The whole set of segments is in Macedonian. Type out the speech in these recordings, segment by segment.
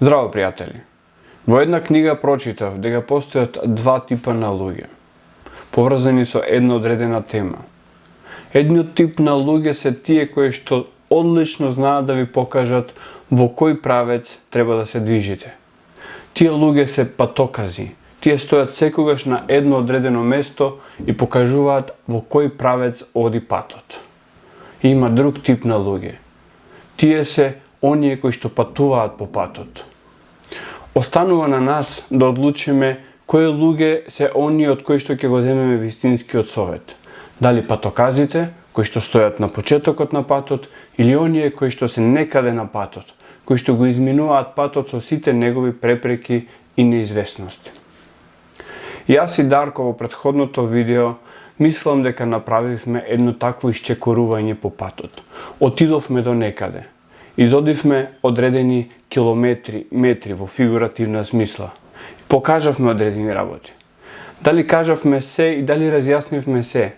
Здраво, пријатели! Во една книга прочитав дека постојат два типа на луѓе, поврзани со една одредена тема. Едниот тип на луѓе се тие кои што одлично знаат да ви покажат во кој правец треба да се движите. Тие луѓе се патокази. Тие стојат секогаш на едно одредено место и покажуваат во кој правец оди патот. И има друг тип на луѓе. Тие се оние кои што патуваат по патот. Останува на нас да одлучиме кои луѓе се оние од кои што ќе го земеме вистинскиот совет. Дали патоказите, кои што стојат на почетокот на патот, или оние кои што се некаде на патот, кои што го изминуваат патот со сите негови препреки и неизвестности. Јас и Дарко во претходното видео мислам дека направивме едно такво исчекорување по патот. Отидовме до некаде. Изодивме одредени километри, метри во фигуративна смисла. Покажавме одредени работи. Дали кажавме се и дали разјаснивме се?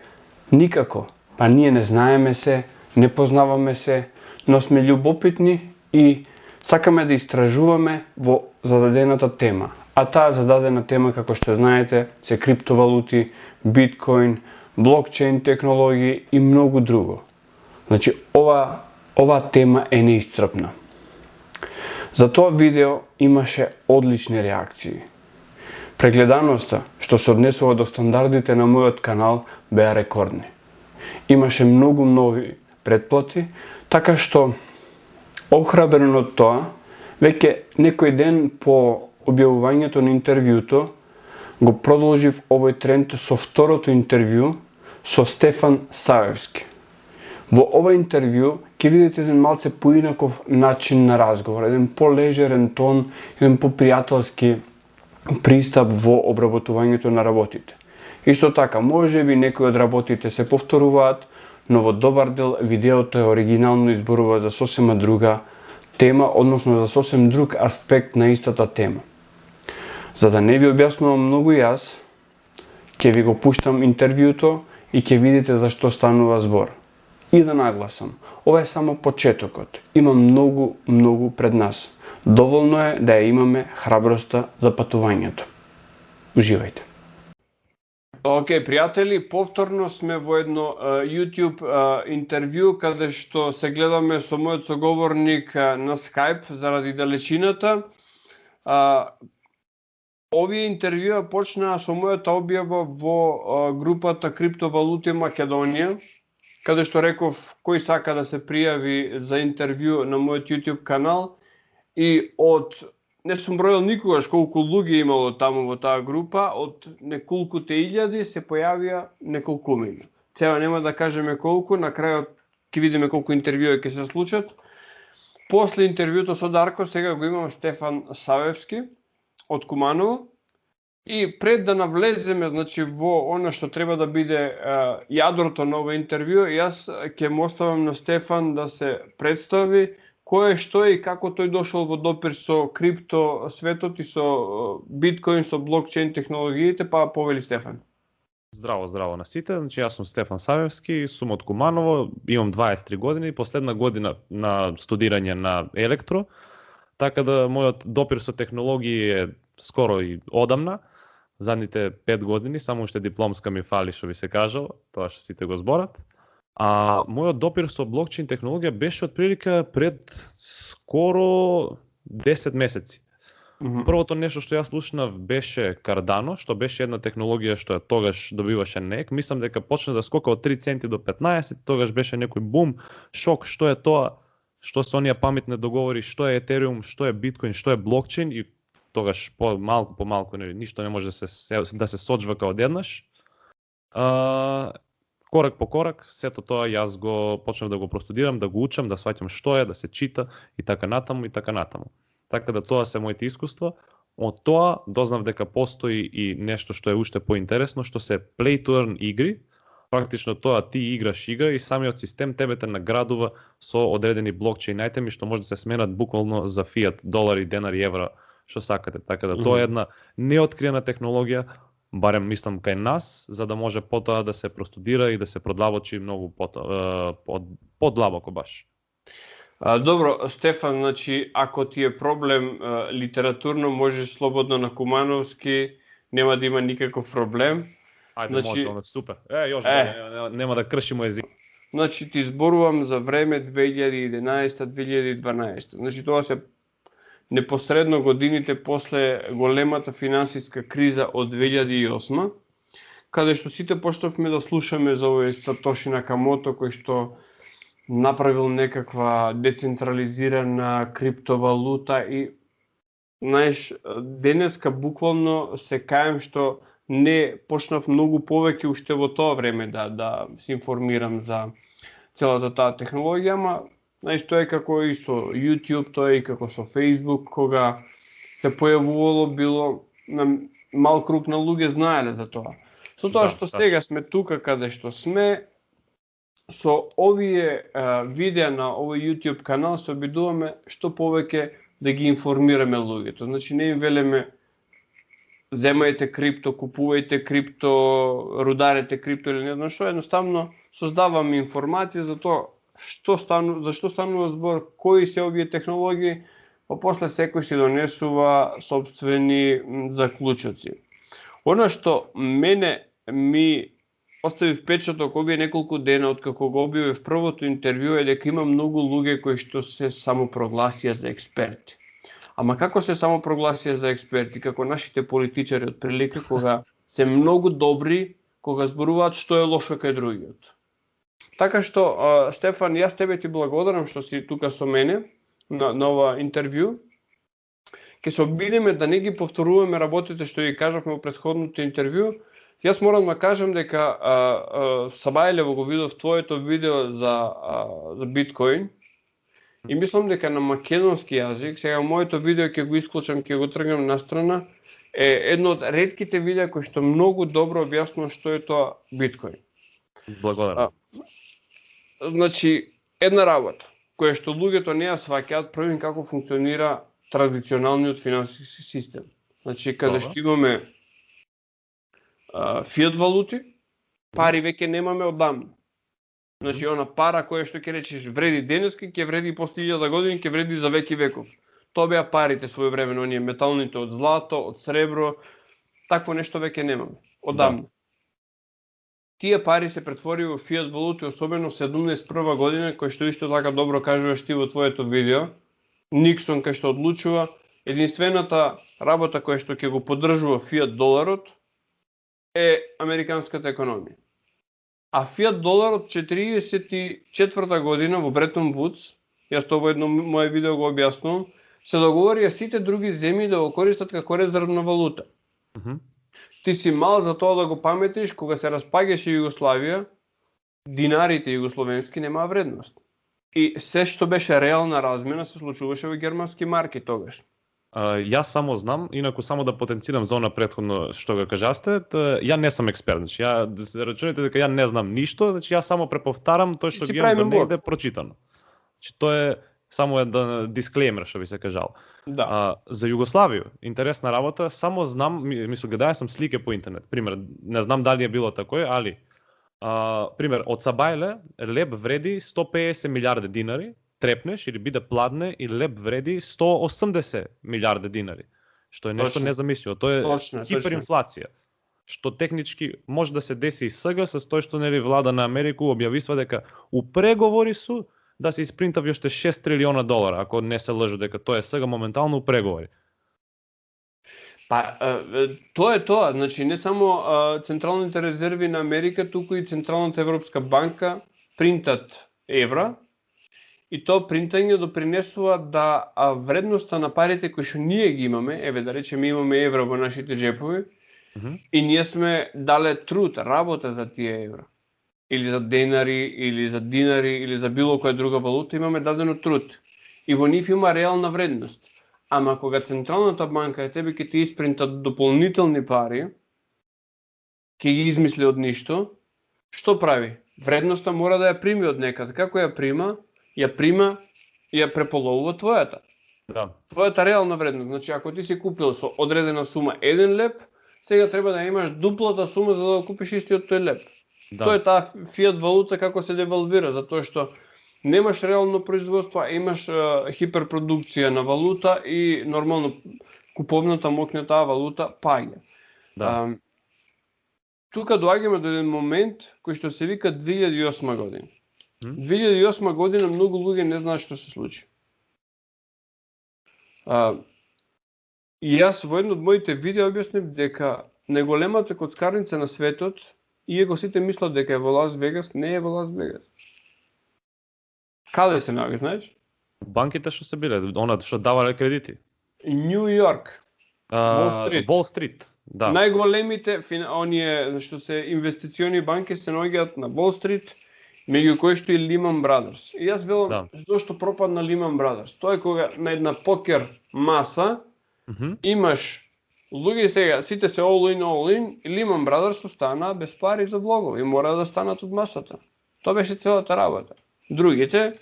Никако. Па ние не знаеме се, не познаваме се, но сме љубопитни и сакаме да истражуваме во зададената тема. А таа зададена тема, како што знаете, се криптовалути, биткоин, блокчейн технологии и многу друго. Значи, ова тема е неисцрпна. За тоа видео имаше одлични реакции. Прегледаноста, што се однесува до стандардите на мојот канал, беа рекордни. Имаше многу нови претплати, така што, охрабрен од тоа, веќе некој ден по објавувањето на интервјуто, го продолжив овој тренд со второто интервју со Стефан Савевски. Во ова интервју ќе видите еден малце поинаков начин на разговор, еден полежерен тон, еден попријателски пристап во обработувањето на работите. Исто така, може би некои од работите се повторуваат, но во добар дел видеото е оригинално изборува за сосема друга тема, односно за сосем друг аспект на истата тема. За да не ви објаснувам многу јас, ќе ви го пуштам интервјуто и ќе видите за што станува збор. И да нагласам, ова е само почетокот. Има многу пред нас. Доволно е да ја имаме храброста за патувањето. Уживајте. Океј, пријатели, повторно сме во едно YouTube интервју каде што се гледаме со мојот соговорник на Skype заради далечината. Овие интервјуа почнаа со мојата објава во групата Криптовалути Македонија, каде што реков кој сака да се пријави за интервју на мојот YouTube канал и не сум бројал никогаш колку луѓе имало таму во таа група, од неколкуте илјади се појавија неколкумина. Сега нема да кажеме колку, на крајот ќе видиме колку интервјуи ќе се случат. После интервјуто со Дарко, сега го имам Стефан Савевски од Куманово. И пред да навлеземе, значи, во она што треба да биде јадрото на ова интервју, јас ќе му оставам на Стефан да се представи кој е, што е и како тој дошол во допир со крипто светот и со биткоин, со блокчейн технологиите, па повели Стефан. Здраво на сите. Значи, јас сум Стефан Савевски, сум од Куманово, имам 23 години, последна година на студирање на електро, така да мојот допир со технологии е скоро и одамна. Задните 5 години, само уште дипломска ми фали, што би се кажало, тоа што сите го зборат. А мојот допир со блокчейн технологија беше отприлика пред скоро 10 месеци. Првото нешто што јас слушнав беше Cardano, што беше една технологија што тогаш добиваше НЕК. Мислам дека почна да скока од 3 центи до 15, тогаш беше некој бум, шок, што е тоа, што се оние паметни договори, што е Етериум, што е биткоин, што е блокчейн и тогаш по малку ништо не може да се соджвака одеднаш. Корак по корак, сето тоа јас го почнав да го простудирам, да го учам, да сваќам што е, да се чита и така натаму. Така да тоа се моите искуства. Од тоа дознав дека постои и нешто што е уште поинтересно, што се play to earn игри. Практично тоа ти играш игра и самиот систем тебе те наградува со одредени блокчейн айтеми што може да се сменат буквално за фиат, долари, денари, евра, што сакате. Така да тоа е една неоткриена технологија, барем мислам кај нас, за да може потоа да се простудира и да се продлабочи многу подлабоко баш. Добро, Стефан, значи, ако ти е проблем литературно, можеш слободно на Кумановски, нема да има никаков проблем. Ајде, може, Значи, оно супер. Још е, боле, нема да кршимо език. значи ти зборувам за време 2011-2012. Значи тоа се непосредно годините после големата финансиска криза од 2008, каде што сите почнавме да слушаме за овој Сатоши Накамото кој што направил некаква децентрализирана криптовалута и знаеш, денеска буквално се каем што не почнав многу повеќе уште во тоа време да се информирам за целата таа технологија, ама знаеш, тоа е како и со YouTube, тоа е и како со Facebook, кога се појавувало било на мал круг на луѓе знаеле за тоа. Со тоа што сега сме тука каде што сме, со овие видеа на овој YouTube канал се обидуваме што повеќе да ги информираме луѓето. Значи не им велеме земајте крипто, купувајте крипто, рударете крипто или не знам што, едноставно создаваме информација за тоа зашто станува збор, кои се овие технологии, па после секој си донесува собствени заклучоци. Она што мене ми остави впечаток овие неколку дена откако го објавив првото интервју е дека има многу луѓе кои што се самопрогласија за експерти. Ама како се самопрогласија за експерти? Како нашите политичари од прилика кога се многу добри, кога зборуваат што е лошо кај другиот. Така што, Стефан, јас тебе ти благодарам што си тука со мене на ова интервју. Ке се обидеме да не ги повторуваме работите што ги кажавме во претходното интервју. Јас морам да кажам дека Сабајлево го видов твоето видео за биткоин и мислам дека на македонски јазик, сега моето видео ќе го исклучам, ќе го тргнам настрана, е едно од ретките видеа кои што многу добро објаснува што е тоа биткоин. Благодарам. Значи, една работа која што луѓето не ја сваќаат првин како функционира традиционалниот финансиски систем. Значи, каде што имаме фиат валути, пари веќе немаме одамна. Значи, она пара која што ќе речеш вреди денеска, ќе вреди после 1000 години, ќе вреди за веки веков. Тоа беа парите своевремено, оние металните од злато, од сребро, такво нешто веќе немаме одамна. Да. Тие пари се претвори во фиат валути, особено 71 година, кој што исто така добро кажуваш ти во твоето видео. Никсон кај што одлучува, единствената работа која што ќе го поддржува фиат доларот е американската економија. А фиат доларот 44 година во Бретон Вудс, јас тоа во едно мое видео го објаснувам, се договорија сите други земји да го користат како резервна валута. Ти си мал за тоа да го паметиш, кога се распаѓаше Југославија, динарите југословенски немаа вредност. И се што беше реална размена се случуваше во германски марки тогаш. Јас само знам, инаку само да потенцирам за она претходно што го кажасте, ја не сум експерт, значи ја рачунете дека ја не знам ништо, значи јас само преповтарам тоа што ги имам негде прочитано. Значи тоа е само еден дисклеймер што би се кажал. Да. За Југославија, интересна работа, само знам, мислам гледај сам слике по интернет. Пример, не знам дали е било такое, али пример од Сабајле леб вреди 150 милиарди динари. Трепнеш или биде пладне и леб вреди 180 милиарди динари, што е нешто незамисливо. Тоа е хиперинфлација, што технички може да се деси и сега со тоа што нели влада на Америка објависва дека у преговори су да се испринтави уште 6 трилиона долара, ако не се лажу дека тоа е сега моментално у преговори. Па, тоа е тоа, значи не само централните резерви на Америка, туку и Централната европска банка принтат евра. И тоа принтање допринесува да вредноста на парите кои што ние ги имаме, еве да речеме имаме евра во нашите джепови, и ние сме дале труд, работа за тие евра. Или за денари, или за динари, или за било која друга валута, имаме дадено труд. И во нив има реална вредност. Ама кога Централната банка е тебе ќе ти испринтат дополнителни пари, ќе ги измисли од ништо, што прави? Вредноста мора да ја прими од некаде. Како ја прима? Ја преполовува твојата. Да. Твојата реална вредност. Значи, ако ти си купил со одредена сума 1 леп, сега треба да имаш дуплата сума за да купиш истиот тој леп. Да. Тоа е таа фиат валута како се девалвира, затоа што немаш реално производство, а имаш хиперпродукција на валута и нормално куповната моќ на таа валута паѓа. Да. Тука доаѓаме до еден момент кој што се вика 2008 година. М? 2008 година многу луѓе не знаат што се случи. И јас во едно од моите видеа објаснив дека најголемата коцкарница на светот, иако сите мислат дека е во Лас Вегас, не е во Лас Вегас. Каде се наоѓа, знаеш? Банките што се биле, она што давале кредити. Нью Йорк. Wall Street. Да. Најголемите оние што се инвестициони банки се наоѓаат на Wall Street, меѓу кои што и Lehman Brothers. И јас велам, Да. зошто пропадна Lehman Brothers? Тоа е кога на една покер маса имаш луѓе сега, сите се all in, и Lehman Brothers остана без пари за влогови и мора да станат од масата. Тоа беше целата работа. Другите,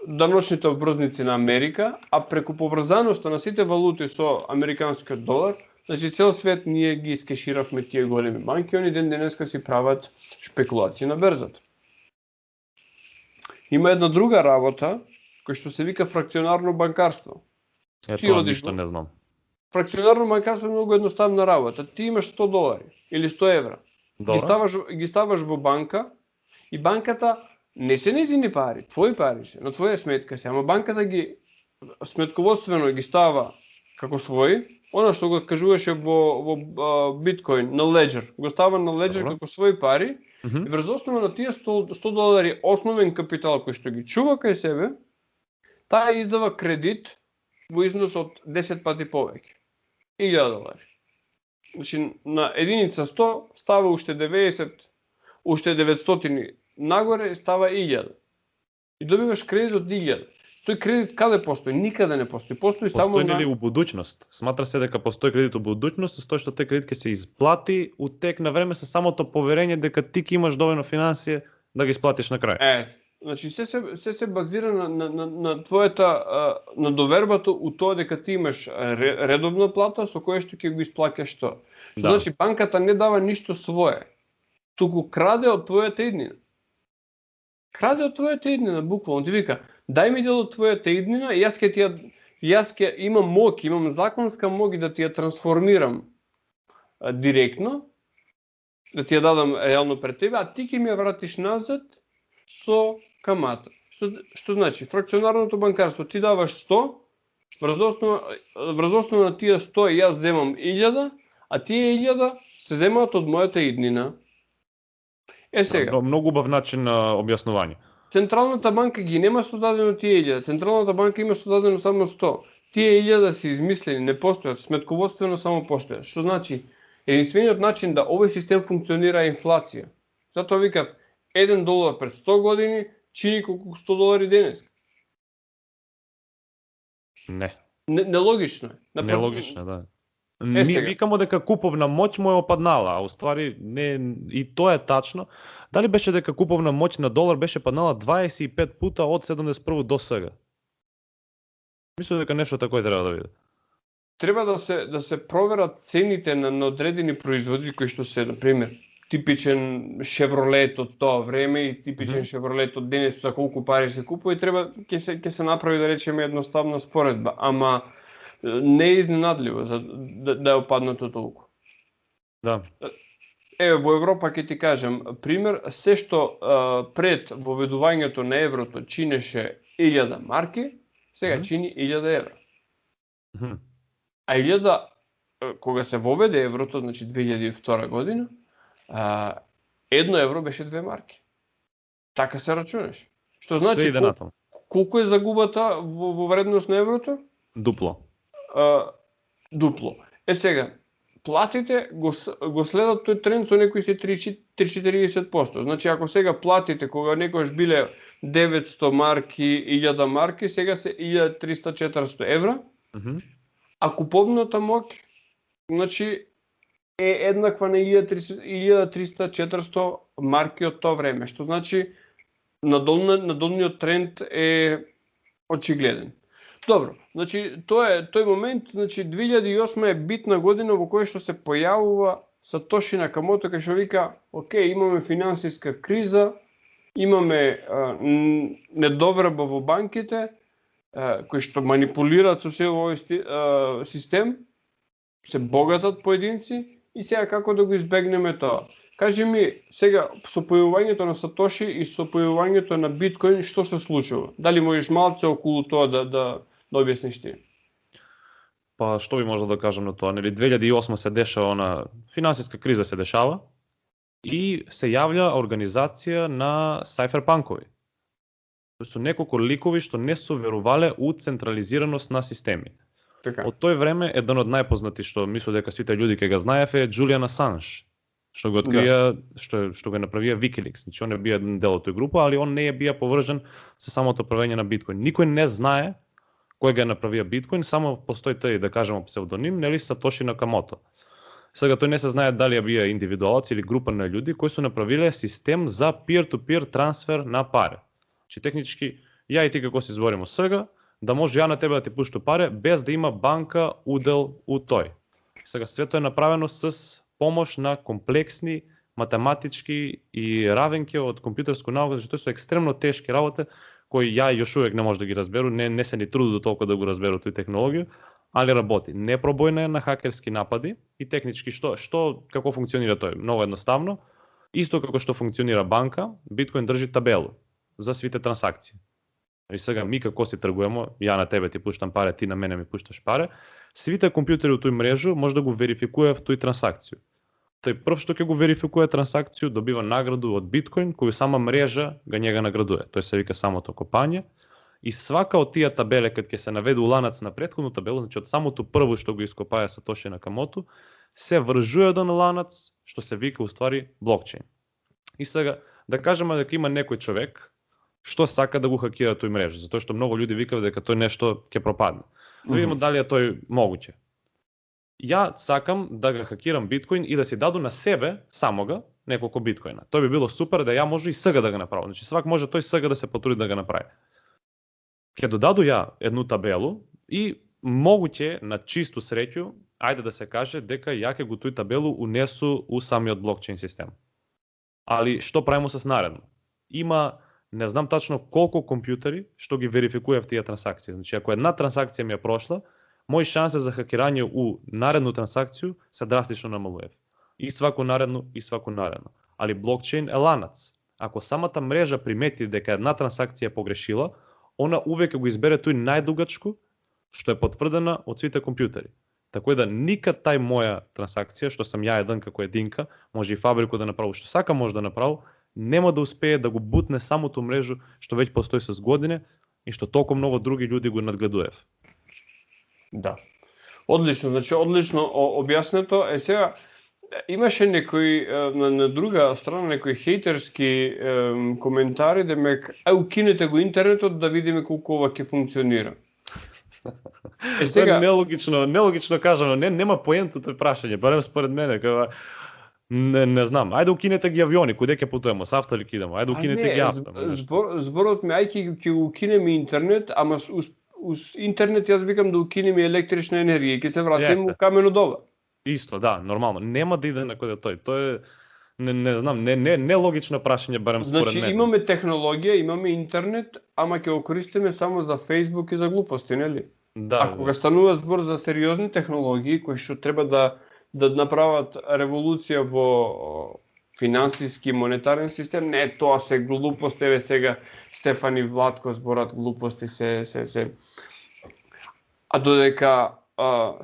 даночните обврзници на Америка, а преку поврзаноста на сите валути со американскиот долар, значи цел свет ние ги искеширавме тие големи банки, они ден денеска си прават шпекулации на берзата. Има една друга работа, која што се вика фракционарно банкарство. Ти Тоа одиш ништо не знам. Фракционарно банкарство е многу едноставна работа. Ти имаш 100 долари или 100 евра. Ги ставаш во банка и банката не се незини пари, твои пари се, на твоја сметка се, ама банката ги сметководствено ги става како своји, она што го кажуваше во биткоин, на Ledger, го става на Ledger како своји пари, и врз основа на тие 100 долари основен капитал кој што ги чува кај себе, таа издава кредит во износ од 10 пати повеќе. 1000 долари. Значи, на единица 100 става уште 90, уште 900 нагоре става 1000. И добиваш кредит од 1000. Тој кредит каде постои? Никаде не постои. Постои само Постои ли у будуќност? Сматра се дека постои кредит у будуќност, со тоа што тој кредит ќе се исплати у тек на време со самото поверење дека ти ќе имаш доволно финансија да ги исплатиш на крај. Значи се базира на твојата на довербата у тоа дека ти имаш редовна плата со која што ќе го исплаќаш тоа. Што значи банката не дава ништо свое, туку краде од твојата иднина. Краде од твојата иднина, буквално ти вика: дај ми дел од твојата иднина и јас ќе имам моќ, имам законска моќ да ти ја трансформирам директно, да ти ја дадам реално пред тебе, а ти ќе ми ја вратиш назад со камата. Што значи? Фракционарното банкарство, ти даваш 100, врз основа на тие 100 јас земам 1000, а тие 1000 се земаат од мојата иднина. Сега. Многу убав начин на објаснување. Централната банка ги нема создадено тие 1000, Централната банка има создадено само 100. Тие 1000 се измислени, не постојат, сметководствено само постојат. Што значи? Единствениот начин да овој систем функционира е инфлација. Затоа викат, 1 долар пред 100 години чини колку 100 долари денес. Нелогично е. Нелогично, да. Ние викамо дека куповна моќ му е опаднала, а уствари не, и тоа е тачно. Дали беше дека куповна моќ на долар беше паднала 25 пута од 71 до сега? Мислам дека нешто такое треба да биде. Треба да се проверат цените на одредени производи кои што се, на пример, типичен Шевролет од тоа време и типичен Шевролет од денес за колку пари се купува и треба ќе се направи, да речеме, едноставна споредба, ама не е изненадливо да е опаднато толку. Да. Еве, во Европа ќе ти кажам пример, се што пред воведувањето на еврото чинеше 1000 марки, сега чини 1000 евра. А 1000, кога се воведе еврото, значи 2002 година, 1 евро беше 2 марки. Така се рачунаш. Што значи колку е загубата во вредност на еврото? Дупло. Дупло. Сега, платите го следат тој тренд со некои се 3-40%. Значи, ако сега платите, кога некојаш биле 900 марки, 1000 марки, сега се 1300-400 евра, а куповната моќ, значи, е еднаква на 1300-400 марки од тоа време, што значи надолниот тренд е очигледен. Добро, значи тој момент, значи 2008 е битна година во која што се појавува Сатоши Накамото кај што вика: окей, имаме финансиска криза, имаме недовреба во банките, кои што манипулираат со се овој систем, се богатат поединци и сега како да го избегнеме тоа? Кажи ми сега со појавувањето на Сатоши и со појавувањето на биткоин што се случува? Дали можеш малце околу тоа да објасниш ти? Па што би можел да кажам на тоа? Нели 2008 се дешава она финансиска криза се дешава и се јавља организација на сайферпанкови. Тоа се неколку ликови што не се верувале у централизираност на системи. Така. Од тој време еден од најпознати што мислам дека сите луѓе ќе го знаев е Джулиан Асанж, што го открија, што го направија Wikileaks. Значи он е бија еден дел од тој група, али он не е бија поврзан со самото правење на биткоин. Никој не знае кој го направија биткоин, само постои тој, да кажеме, псевдоним, нели Сатоши Накамото. Сега тој не се знае дали бија индивидуалци или група на луѓе кои се направиле систем за peer-to-peer трансфер на пари. Значи технички ја и ти како се збориме сега, да може ја на тебе да ти пуштам пари без да има банка удел у тој. Сега свето е направено с помош на комплексни математички и равенки од компјутерско наука, зашто се екстремно тешки работи кои ја још увек не може да ги разберу, не се ни трудат толку да го разберу тој технологија, али работи. Непробојна е на хакерски напади и технички што како функционира тој? Многу едноставно. Исто како што функционира банка, биткоин држи табелу за сите трансакции. И сега ми како си тргуваме, ја на тебе ти пуштам пари, ти на мене ми пушташ пари, сите компјутери у тој мрежу може да го верификуваат тој трансакцију. Тој прв што ќе го верификува трансакцију добива награду од биткоин кој сама мрежа га njega наградува. Тој се вика самото копање. И свака од тие табеле кога ќе се наведе ланац на претходну табела, значи од самото прво што го ископаја Сатоши Накамото, се вржува еден ланац што се вика уствари блокчейн. И сега да кажеме дека има некој човек што сака да го хакира тој мрежа, затоа што многу луѓе викаат дека тој нешто ќе пропадне. Да видиме дали е тој могуќе. Ја сакам да го хакирам биткоин и да си даду на себе самога неколку биткоина. Тоа би било супер да ја може и сега да го направам. Значи свак може тој сега да се потруди да го направи. Ќе додаду ја едну табелу и могуќе на чисту среќу, ајде да се каже дека ја ќе го тој табелу унесу у самиот блокчейн систем. Али што правиме с наредно? Има не знам тачно колку компјутери што ги верификуваат тие трансакции. Значи ако една трансакција ми е прошла, мои шанси за хакирање у наредну трансакцију се драстично намалуваат. И свако наредно. Али блокчейн е ланац. Ако самата мрежа примети дека една трансакција погрешила, она увек го избере тој најдугачко што е потврдена од сите компјутери. Така да никад тај моја трансакција, што сам ја еден како единка, може и фабрико да направи што сака може да направи, нема да успее да го бутне самото мрежу што веќе постои с години и што толку многу други луѓе го надгледуваат. Да. Одлично, значи одлично објаснето. Сега имаше некои на друга страна некои хејтерски коментари демек укинете го интернетот да видиме колку ова ќе функционира. Сега нелогично кажано, нема поента тој прашање, барем според мене, кога не знам. Ајде укинете ги авиони, куде ќе путуваме, с авто или кидаме? Ајде укинете ги авто. Зборот ми ајде ќе укинеме интернет, ама интернет јас викам да укинеме електрична енергија и ќе се вратиме у камено доба. Исто, да, нормално. Нема да иде накаде тој. Тоа е не знам, не логично прашање барем според мене. Значи имаме технологија, имаме интернет, ама ќе го користиме само за Facebook и за глупости, нели? Да. А кога станува збор за сериозни технологии кои што треба да направат револуција во финансиски монетарен систем, не тоа се глупости, еве сега Стефан и Владко зборат глупости се. А додека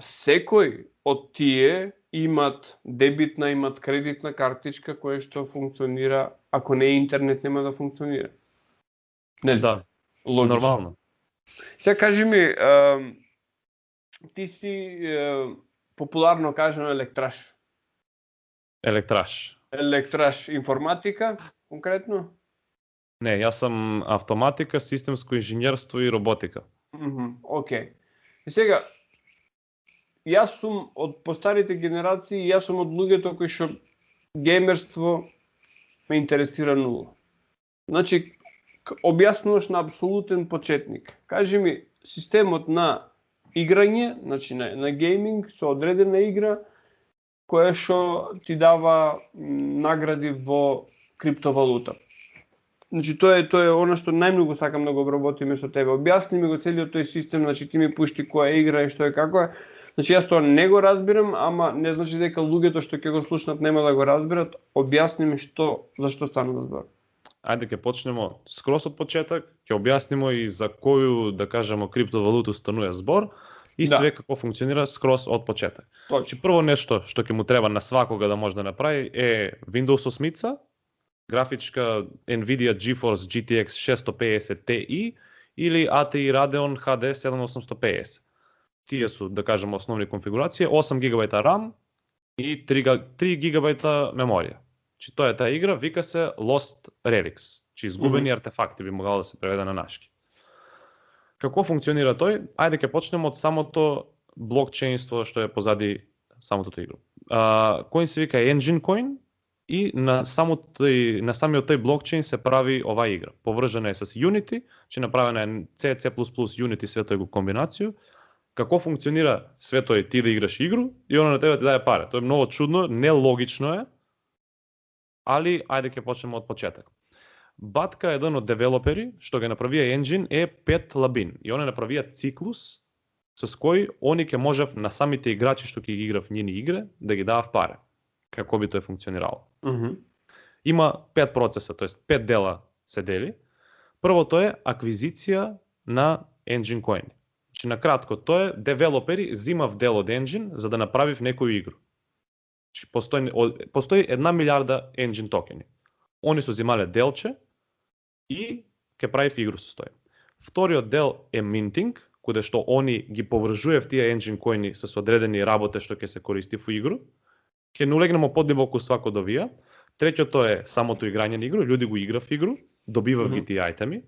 секој од тие имат дебитна, имат кредитна картичка која што функционира, ако не е интернет нема да функционира. Не, да. Логично. Нормално. Сега кажи ми, ти си популарно кажано електраш. Електраш информатика, конкретно? Не, јас сум автоматика, системско инженерство и роботика. Океј. И сега, јас сум од постарите генерации, јас сум од луѓето кои што геймерство ме интересира нула. Значи, објаснуваш на апсолутен почетник. Кажи ми, системот на играње, значи на гейминг, со одредена игра, која што ти дава награди во криптовалута. Значи тоа е она што најмногу сакам да го обработиме со тебе. Објасни ми го целиот тој систем, значи ти ми пушти која игра и што е како е. Значи јас тоа не го разбирам, ама не значи дека луѓето што ќе го слушнат нема да го разберат. Објасни ми зашто станува збор. Ајде ќе почнемо скрос од почеток, ќе објаснимо и за коју, да кажемо, криптовалуту станува збор и Да. све како функционира скрос од почеток. Точно. Значи прво нешто што ќе му треба на свакога да може да направи е Windows 8, графичка Nvidia GeForce GTX 650 Ti или ATI Radeon HD 7850. Тие су, да кажемо, основни конфигурации, 8 GB RAM и 3 GB меморија. Чи тоа е таа игра, вика се Lost Relics, чи изгубени артефакти би могало да се преведе на нашки. Како функционира тој? Ајде ќе почнеме од самото блокчейнство што е позади самото тој игра. Коин се вика Engine Coin и на самиот тој блокчейн се прави оваа игра. Поврзана е с Unity, че направена е C, C++, Unity, све тој го комбинацију. Како функционира све тој ти да играш игру и она на тебе ти даде пари. Тоа е многу чудно, нелогично е, али ајде ќе почнеме од почеток. Батка, еден од девелопери, што го направија енджин, е Пет Лабин. И он направија циклус со кој они ќе можев на самите играчи што ќе ги играв нивни игри да ги давав пари. Како би тоа функционирало. Има 5 процеса, тоест 5 дела се дели. Првото е аквизиција на engine coin. Значи на кратко тоа е девелопери зимав дел од engine за да направив некоја игру. Значи постои 1 милиарда engine токени. Они се зимале делче и ќе правив игру со тој. Вториот дел е minting, каде што они ги поврзуваат тие engine коини со одредени работи што ќе се користи во игру. Ќе не улегнемо поддубоко свако од овие. Третото е самото играње на игру, луѓе го играв игру, добивав ги тие айтеми.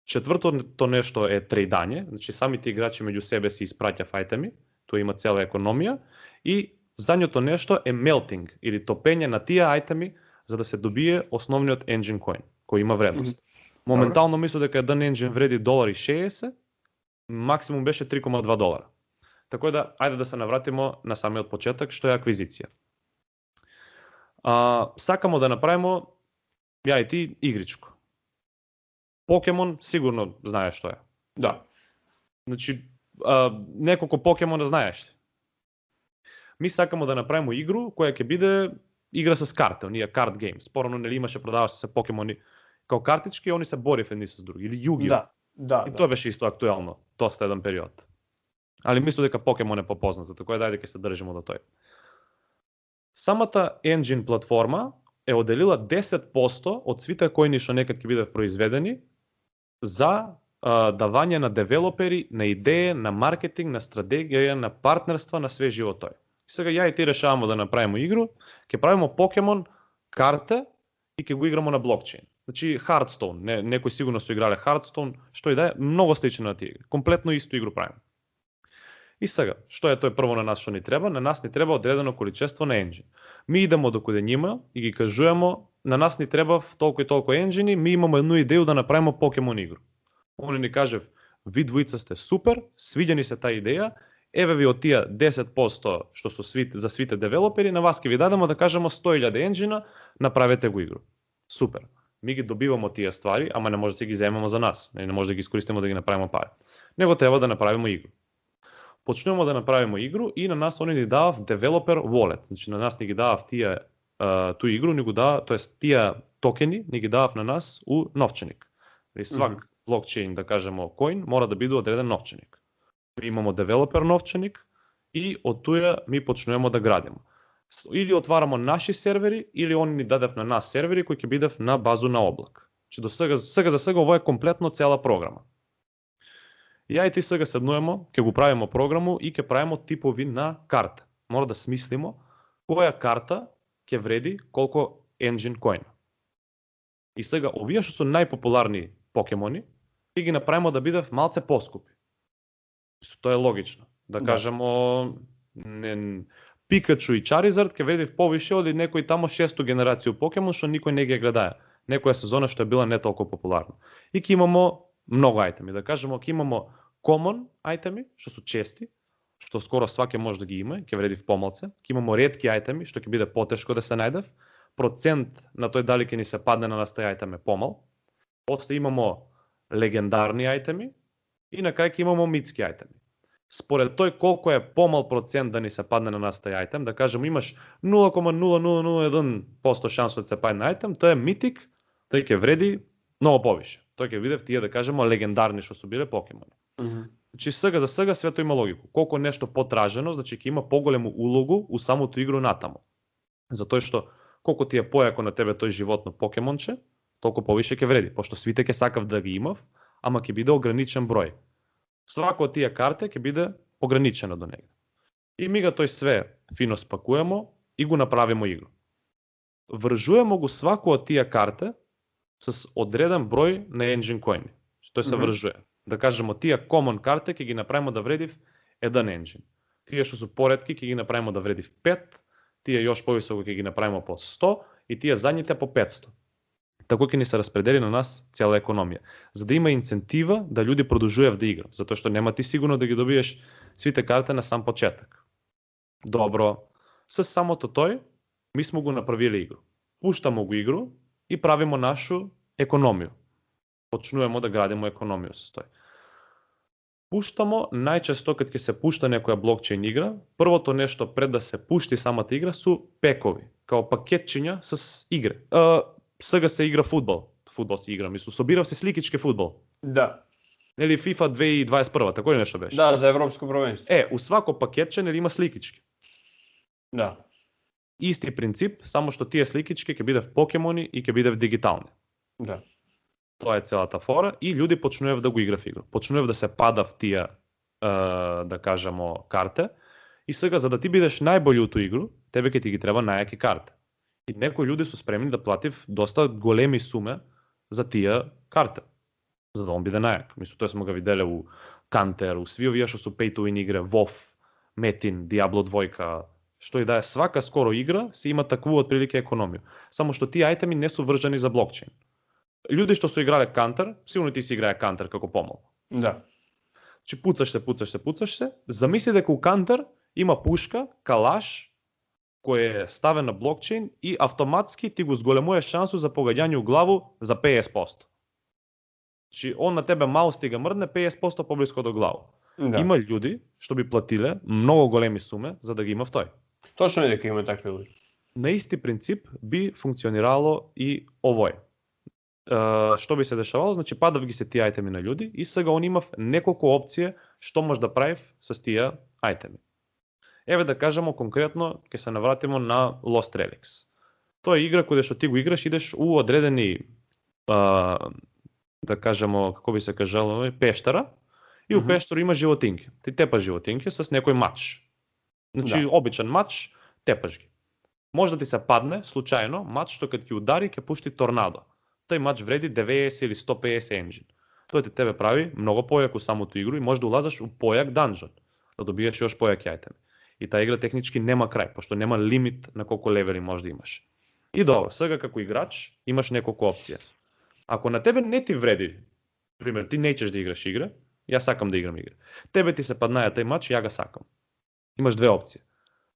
Четвртото нешто е трейдање, значи самите играчи меѓу себе си испраќав айтеми, тоа има цела економија. И задњото нешто е melting или топење на тие айтеми за да се добие основниот engine coin, кој има вредност. Моментално мислам дека еден engine вреди $1.60, максимум беше $3.2. Така да, ајде да се навратимо на самиот почеток, што е аквизиција. Сакамо да направиме, ја и ти, игричко. Покемон, сигурно знаеш што е. Да. Значи, неколку покемона знаеш ли? Ми сакамо да направиме игру која ќе биде игра с карта, оние card games. Порано нели имаше продаваше се покемони као картички и они се борев едни с други. Или Yu-Gi-Oh. Да. И тоа беше исто актуелно, доста еден период. Али мислам дека Покемон е попознато, така да ајде ќе се држиме до тој. Самата engine платформа е оделила 10% од сите коини што некад ќе бидат произведени за давање на девелопери, на идеја, на маркетинг, на стратегија, на партнерства, на све живо тој. И сега ја и ти решаваме да направиме игру, ќе правиме Покемон карта и ќе го играмо на блокчейн. Значи Hearthstone, некој сигурно се играле Hearthstone, што и да е, многу слично на тие игри. Комплетно исто игру правиме. И сега, што е тој прво на нас што ни треба? На нас ни треба одредено количество на енджин. Ми идемо докуде нима и ги кажуваме, на нас ни треба толку и толку енджини, ми имаме едну идеја да направиме Покемон игру. Они ни кажев, ви двојца сте супер, свиѓа ни се таа идеја, еве ви од тие 10% што су за свите девелопери, на вас ќе ви дадеме да кажеме 100.000 енджина, направете го игру. Супер. Ми ги добиваме тие ствари, ама не може да ги земеме за нас, не може да ги искористиме да ги направиме пари. Него треба да направиме игру. Почнуваме да направиме игру и на нас они ни давав developer wallet. Значи на нас ни ги давав тие ту игру, ни го дава, тоест тие токени ни ги давав на нас у новченик. И свак блокчейн, да кажеме, коин мора да биде одреден новченик. Ми имамо девелопер новченик и од туја ми почнуваме да градиме. Или отвараме наши сервери, или они ни дадев на нас сервери кои ќе бидев на базу на облак. Че до сега за сега ова е комплетно цела програма. Ја и ти сега седнуваме, ќе го правиме програму и ќе правиме типови на карта. Мора да смислиме која карта ќе вреди колку engine coin. И сега овие што се најпопуларни покемони, ќе ги направиме да бидев малце поскупи. Тоа е логично. Да кажеме Пикачу и Чаризард ќе вреди повише од некој тамо 6-ту генерацију покемон што никој не ги гледае. Некоја сезона што е била не толку популарна. И ќе имамо многу айтеми. Да кажеме, ќе имамо common айтеми, што су чести, што скоро сваке може да ги има, ќе вреди в помалце. Ќе имамо ретки айтеми, што ќе биде потешко да се најдев. Процент на тој дали ќе ни се падне на нас тај айтем е помал. После имамо легендарни ајтеми и на крај ќе имамо митски ајтеми. Според тој колко е помал процент да ни се падне на нас тај ајтем, да кажем имаш 0,0001% шанса да се падне на ајтем, тој е митик, тој ќе вреди многу повише. Тој ќе видев тие да кажемо легендарни што се биле покемони. Значи сега за сега свето има логику. Колку нешто потражено, значи ќе има поголему улогу у самото игру натаму. Затоа што колку ти е појако на тебе тој животно покемонче, толку повише ќе вреди, пошто свите ќе сакав да ги имав, ама ќе биде ограничен број. Свако од тие карте ќе биде ограничено до негде. И мига тој све фино спакуемо и го направимо игру. Вржуемо го свако од тие карте с одреден број на engine коини. Тој се вржуе. Да кажемо тие common карте ќе ги направимо да вредив 1 engine. Тие што су поретки ќе ги направимо да вредив 5, тие још повисоко ќе ги направимо по 100 и тие задните по 500. Тако ќе ни се распредели на нас цела економија, за да има инцентива да луѓе продолжуваат да играат, затоа што нема ти сигурно да ги добиеш сите карти на сам почеток. Добро, со самото тој ми сме го направиле игру. Пуштамо го игру и правимо нашу економија. Почнуваме да градимо економија со тој. Пуштамо, најчесто кога ќе се пушта некоја блокчейн игра, првото нешто пред да се пушти самата игра су пекови, као пакетчиња с игре. Сега се игра фудбал. Фудбал се игра, мислу, собирав се сликички фудбал. Да. Нели FIFA 2021, тако ли нешто беше? Да, за европско првенство. У свако пакетче нели има сликички. Да. Исти принцип, само што тие сликички ќе бидев покемони и ќе бидев дигитални. Да. Тоа е целата фора и луѓе почнуваат да го играв игра. Почнуваат да се падав тие, да кажемо, карте. И сега за да ти бидеш најбољи у тој игру, тебе ќе ти ги треба најаки карте. И некои луѓе су спремни да платив доста големи суме за тие карте, за да он биде најак. Мисло, тоа смо го виделе у Counter, у сви овие што су pay to win игре, WoW, Metin, Diablo 2, што и да е свака скоро игра, се има такву отприлике економија. Само што тие ајтеми не су вржани за блокчейн. Луѓе што су играле Counter, сигурно ти си играе Counter како помал. Да. Че пуцаш се, замисли дека у Counter има пушка, калаш, кој е ставен на блокчейн и автоматски ти го зголемува шансу за погаѓање у главу за 50%. Значи, он на тебе маус ти га мрдне 50% поблиско до главу. Да. Има луѓе што би платиле многу големи суме за да ги има тој. Точно е дека има такви луѓе. На исти принцип би функционирало и овој. Што би се дешавало? Значи, падав ги се тие ајтеми на луѓе и сега он имав неколку опции што може да правив со тие ајтеми. Еве да кажемо конкретно, ќе се навратимо на Lost Relics. Тоа е игра каде што ти го играш, идеш у одредени, да кажемо, како би се кажало, пештера, и у пештера има животинки. Ти тепаш животинки с некој мач. Значи, обичен мач, тепаш ги. Може да ти се падне, случајно, мач што кога ќе удари, ќе пушти торнадо. Тој мач вреди 90 или 150 енджин. Тој ти тебе прави многу појак у самото игру и може да улазаш у појак данжон, да добиеш још појаки ајтеми. И таа игра технички нема крај, пошто нема лимит на колку левели може да имаш. И добро, сега како играч имаш неколку опции. Ако на тебе не ти вреди, пример, ти неќеш да играш игра, јас сакам да играм игра. Тебе ти се паднаја тај мач, ја га сакам. Имаш две опции.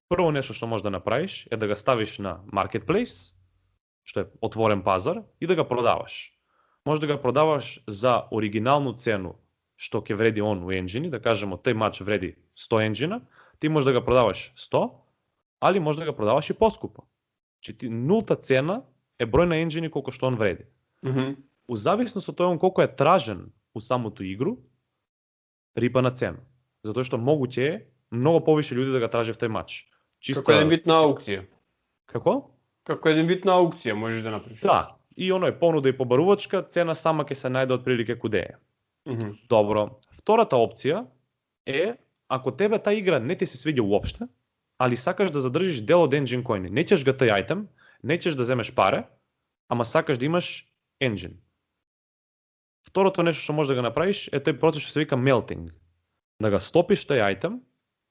Прво нешто што можеш да направиш е да го ставиш на Marketplace, што е отворен пазар, и да го продаваш. Може да го продаваш за оригиналну цену што ќе вреди он у енджини, да кажемо тај мач вреди 100 енджина, ти можеш да го продаваш 100, али можеш да го продаваш и поскупо. Значи нулта цена е број на енджини колку што он вреди. У зависност од тоа колку е тражен у самото игру, рипа на цена. Затоа што могуќе е многу повише луѓе да го тражат тај мач. Како еден вид на аукција. Како? Како еден вид на аукција можеш да направиш. Да, и оној понуда и побарувачка, цена сама ќе се најде отприлике куде е. Добро. Втората опција е ако тебе таа игра не ти се свиѓа уопште, али сакаш да задржиш дел од engine коини, неќеш га тај ајтем, неќеш да земеш паре, ама сакаш да имаш engine. Второто нешто што можеш да го направиш е тој процес што се вика melting. Да го стопиш тај ајтем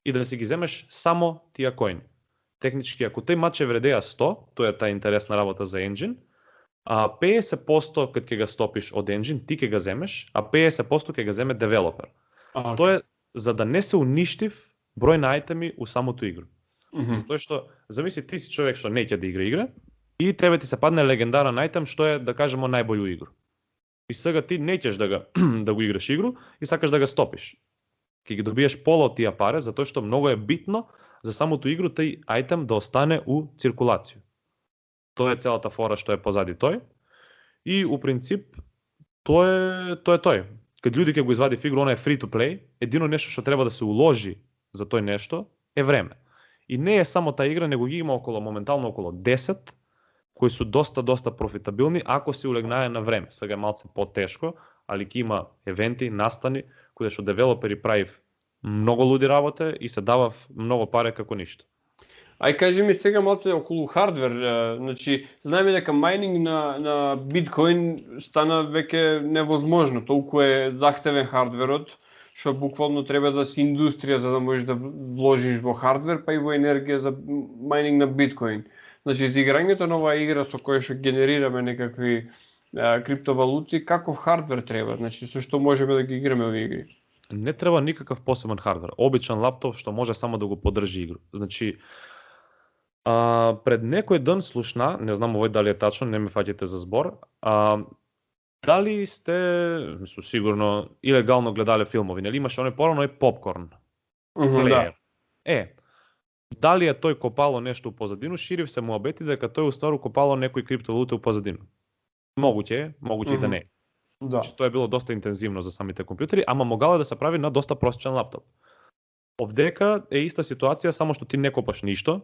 и да си ги земеш само тие коини. Технички, ако тој мач е вредеа 100, тоа е таа интересна работа за engine, а 50% кога ќе го стопиш од engine, ти ќе го земеш, а 50% ќе го земе девелопер. Тоа е за да не се уништив број на ајтеми у самото игру. Затоа што, замисли ти си човек што неќе да игра игра и тебе ти се падне легендарен ајтем што е, да кажемо, најбољу игру. И сега ти неќеш да го играш игру и сакаш да го стопиш. Ќе ги добиеш пола од тие пари, затоа што многу е битно за самото игру тај ајтем да остане у циркулација. Тоа е целата фора што е позади тој. И у принцип тоа е тој. Кад луѓе ќе го извади в игру, она е free to play, едино нешто што треба да се уложи за тој нешто е време. И не е само таа игра, него ги има моментално околу 10 кои су доста профитабилни ако се улегнае на време. Сега е малце потешко, али ќе има евенти, настани каде што девелопери правив многу луди работа и се давав многу пари како ништо. Ај кажи ми сега малце околу хардвер, значи знаеме дека мајнинг на биткоин стана веќе невозможно, толку е захтевен хардверот, што буквално треба да си индустрија за да можеш да вложиш во хардвер, па и во енергија за мајнинг на биткоин. Значи за играњето на оваа игра со која што генерираме некакви криптовалути, каков хардвер треба? Значи со што можеме да ги играме овие игри? Не треба никаков посебен хардвер. Обичен лаптоп што може само да го поддржи игру. Значи пред некој ден слушна, не знам овој дали е тачно, не ме фаќате за збор, дали сте, сигурно, илегално гледале филмови, нели имаше оној порано попкорн? Да. Дали е тој копало нешто у позадину, ширив се муабети дека тој уствару копало некој криптовалута у позадину. Моguće и да не. Да. Тоа е било доста интензивно за самите компјутери, ама могало да се прави на доста простичен лаптоп. Овдека е иста ситуација, само што ти не копаш ништо,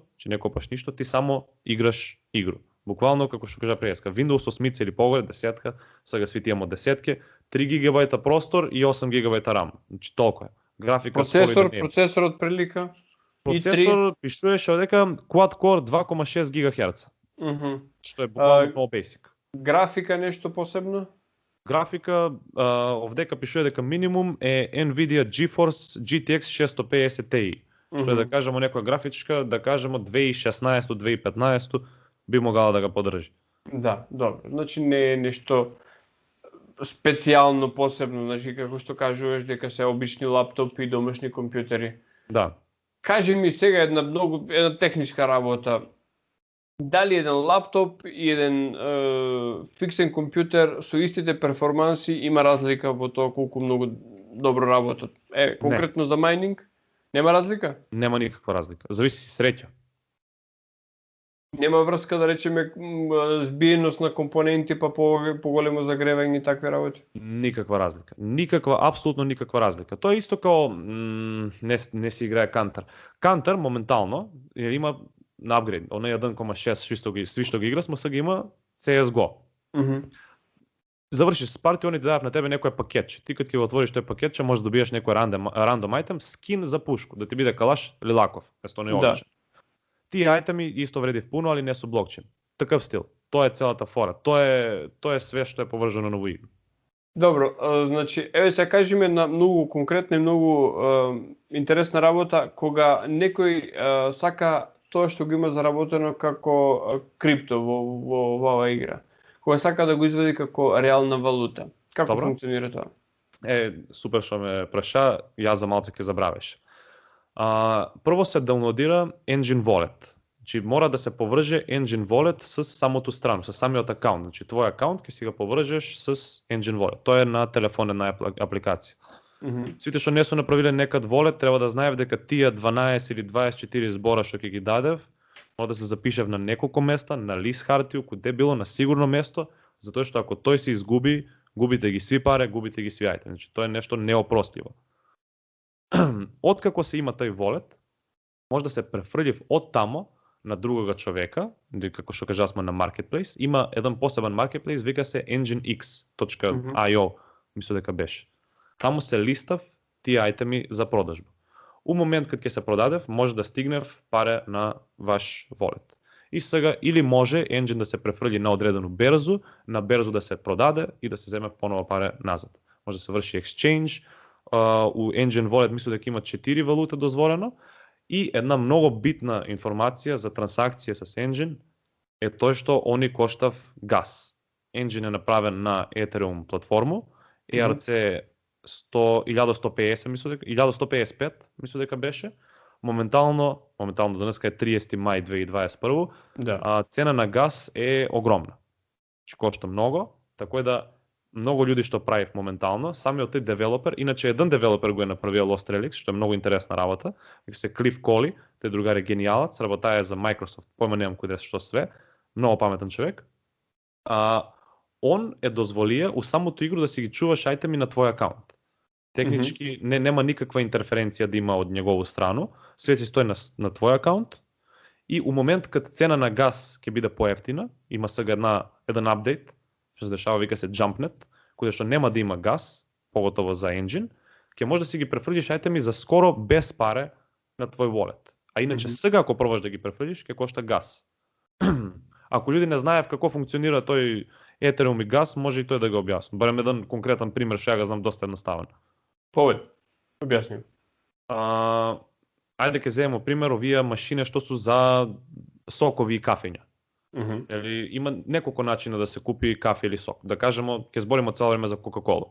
ти само играш игру. Буквално како што кажа преска, Windows 8 или погоре, десетка, сега сви имamo десетке, 3 ГБ простор и 8 ГБ RAM. Значи толку е. Графика процесорот прилика. Процесор пишуваше дека quad-core 2,6 ГГц. Што е буквално много basic. Графика нешто посебно? Графика, овдека пишува дека минимум е Nvidia GeForce GTX 650 Ti. Што е да кажемо некоја графичка, да кажемо 2016-2015 би могала да го поддржи. Да, добро. Значи не е нешто специјално посебно, значи како што кажуваш дека се обични лаптопи и домашни компјутери. Да. Кажи ми сега една техничка работа. Дали еден лаптоп и еден фиксен компјутер со истите перформанси има разлика во тоа колку многу добро работат? Конкретно за мајнинг? Нема разлика? Нема никаква разлика. Зависи си среќа. Нема врска да речеме збиеност на компоненти па поголемо загревање и такви работи? Никаква разлика. Апсолутно никаква разлика. Тоа е исто како не си играе Кантар. Кантар моментално има на апгрейд, онај 1,6 сви што ги игра, сега има CSGO. Завршиш с парти, они дадат на тебе некој пакетче. Ти кога ќе го отвориш тој пакетче, можеш да добиеш некој рандом айтем, скин за пушку, да ти биде калаш лилаков, место не обичен. Тие айтеми исто вреди впуно, али не со блокчейн. Такав стил. Тоа е целата фора. Тоа е све што е поврзано на овој игра. Добро, значи, еве се кажи ми на многу конкретна и многу интересна работа, кога некој сака тоа што го има заработено како крипто во оваа игра. Кога сака да го извади како реална валута. Како функционира тоа? Супер што ме праша, јас за малце ќе забравиш. Прво се даунлодира Engine Wallet. Значи мора да се поврже Engine Wallet с самото страно, со самиот акаунт. Значи твој акаунт ќе си го повржеш с Engine Wallet. Тоа е на телефонна апликација. Сите што не су направиле некад Wallet, треба да знаев дека тие 12 или 24 збора што ќе ги дадев, може да се запишев на неколку места, на лист хартија, куде било на сигурно место, затоа што ако тој се изгуби, губите ги сви пари, губите ги сви ајте. Значи тоа е нешто неопростиво. Откако се има тај Wallet, може да се префрлив од тамо на другога човека, како што кажавме на Marketplace, има еден посебен Marketplace, вика се enginex.io, мислам дека беше. Таму се листав тие ајтеми за продажба. У момент кога ќе се продадев, може да стигнев паре на ваш Wallet. И сега или може Engine да се префрли на одредено берзу, на берзу да се продаде и да се земе понова паре назад. Може да се врши exchange, у Engine Wallet мислам дека има 4 валута дозволено. И една многу битна информација за трансакција с Engine е тоа што они коштав газ. Engine е направен на Ethereum платформу, ERC 1150 мислам дека 1155 мислам дека беше. Моментално денеска е 30 мај 2021. Цена на газ е огромна. Че кошта многу, така да многу луѓе што правив моментално, самиот тој девелопер, иначе еден девелопер го е направил Lost Relics, што е многу интересна работа, вика се Клиф Коли, тој другар е генијалец, работае за Microsoft, појма немам кој да што све, многу паметен човек. Он е дозволија у самото игру да си ги чуваш ајтеми на твој акаунт. Технички нема никаква интерференција да има од негову страну, све си стои на твој акаунт и у момент кад цена на газ ќе биде поевтина, има сега еден апдейт, што се дешава, вика се JumpNet, каде што нема да има газ, поготово за енџин, ќе можеш да си ги префрлиш ајтеми за скоро без паре на твој wallet. А иначе сега ако пробаш да ги префрлиш, ќе кошта газ. Ако луѓе не знаев како функционира тој Ethereum и газ, може и тој да го објасни. Барем еден конкретен пример што ја го знам доста едноставен. Повед, објасни. Ајде ќе земеме пример овие машине што су за сокови и кафења. Има неколку начина да се купи кафе или сок. Да кажеме, ќе збориме цело време за Кока-кола.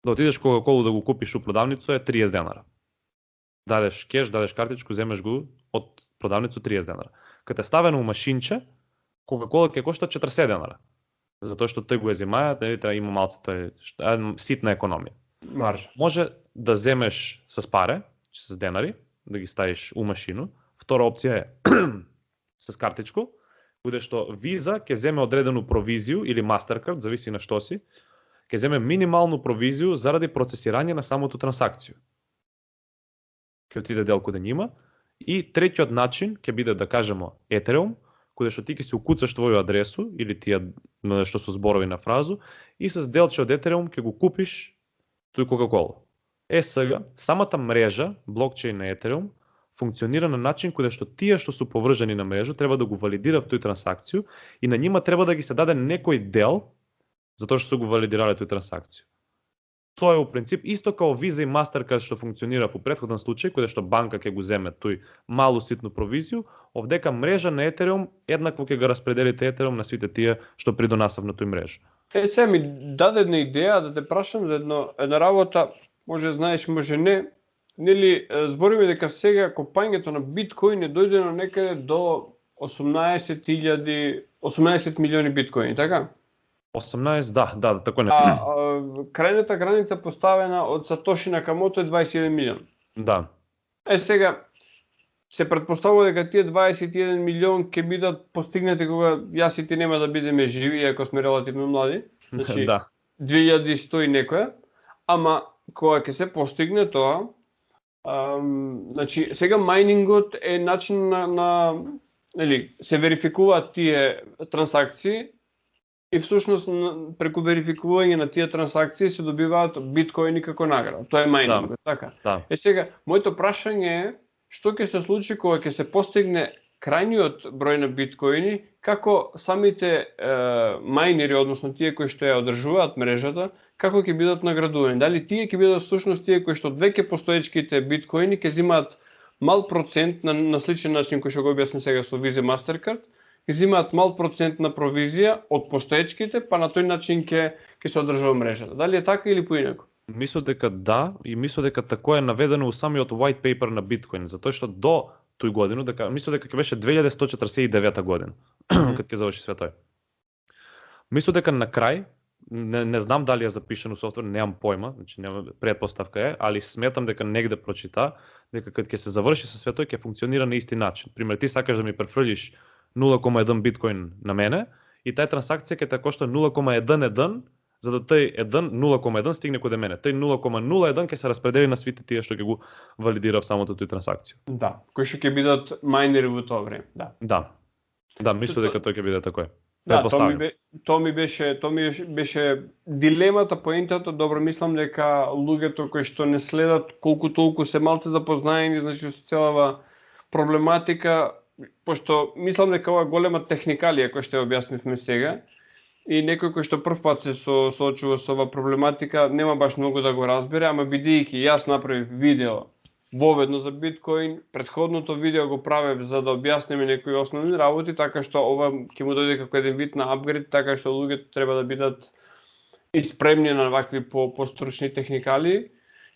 Да отидеш Кока-колу да го купиш у продавница е 30 денара. Дадеш кеш, дадеш картичку, земеш го од продавница 30 денара. Кога е ставено у машинче, Кока-кола ќе кошта 40 денара. Затоа што тој го земаја, треба има малце тој ситна економија. Маржа. Може да земеш с паре, с денари, да ги ставиш у машину. Втора опција е с картичку, каде што Visa ќе земе одредену провизију или Mastercard, зависи на што си, ќе земе минималну провизију заради процесирање на самото трансакцију. Ќе отиде дел каде нима. И третиот начин ќе биде, да кажеме, Ethereum, каде што ти ќе си укуцаш твоју адресу или тие што се зборови на фразу и с делче од Ethereum ќе го купиш тој Coca-Cola. Сега, самата мрежа, блокчейн на Ethereum, функционира на начин каде што тие што су поврзани на мрежа треба да го валидираат тој трансакцију и на нима треба да ги се даде некој дел затоа што су го валидирале тој трансакцију. Тоа е у принцип исто као Visa и Mastercard што функционира во претходен случај каде што банка ќе го земе тој малу ситну провизију, овдека мрежа на Ethereum еднакво ќе го распределите Ethereum на сите тие што придонасав на тој мрежа. Се ми даде една идеја да те прашам за една работа, може знаеш, може не. Нели збориме дека сега копањето на биткоин е дојдено некаде до 18 милиони биткоини, така? 18, да, тако не. Крајната граница поставена од Сатоши Накамото е 21 милион. Да. Сега се претпоставува дека тие 21 милион ќе бидат постигнати кога јас и ти нема да бидеме живи, иако сме релативно млади. Значи, да. 2100 и некоја, ама кога ќе се постигне тоа, значи сега мајнингот е начин нели се верификуваат тие трансакции и всушност преку верификување на тие трансакции се добиваат биткоини како награда. Тоа е мајнингот, така? Да. Сега моето прашање е што ќе се случи кога ќе се постигне крајниот број на биткоини, како самите мајнери, односно тие кои што ја одржуваат мрежата, како ќе бидат наградувани? Дали тие ќе бидат всушност тие кои што веќе постоечките биткоини ќе земаат мал процент на сличен начин кој што го објасни сега со Visa Mastercard, ќе земаат мал процент на провизија од постоечките, па на тој начин ќе се одржува мрежата. Дали е така или поинаку? Мислам дека да, и мислам дека тако е наведено у самиот white paper на биткоин, затоа што до тој годину, мислам дека ќе беше 2149 година, кога ќе заврши све тој. Мислам дека на крај, не знам дали е запишано софтвер, немам појма, значи предпоставка е, али сметам дека негде прочита дека кога ќе се заврши со све тој ќе функционира на исти начин. Пример, ти сакаш да ми префрлиш 0,1 биткоин на мене и тај трансакција ќе те кошта 0,11, за да тој 0,1 стигне каде мене. Тој 0,01 ќе се распредели на сите тие што ќе го валидира в самото тој трансакција. Да, кои што ќе бидат мајнери во тоа време, да. Да, мислам дека тој ќе биде такој. Да, тоа ми беше дилемата, поентата. Добро, мислам дека луѓето кои што не следат колку толку се малце запознаени, значи со целава проблематика, пошто мислам дека ова голема техникалија која што ја објаснивме сега, и некој кој што прв пат се соочува со оваа проблематика нема баш многу да го разбере, ама бидејќи јас направив видео воведно за биткоин, претходното видео го правев за да објасниме некои основни работи, така што ова ќе му дојде како еден вид на апгрейд, така што луѓето треба да бидат испремни на вакви постручни техникали.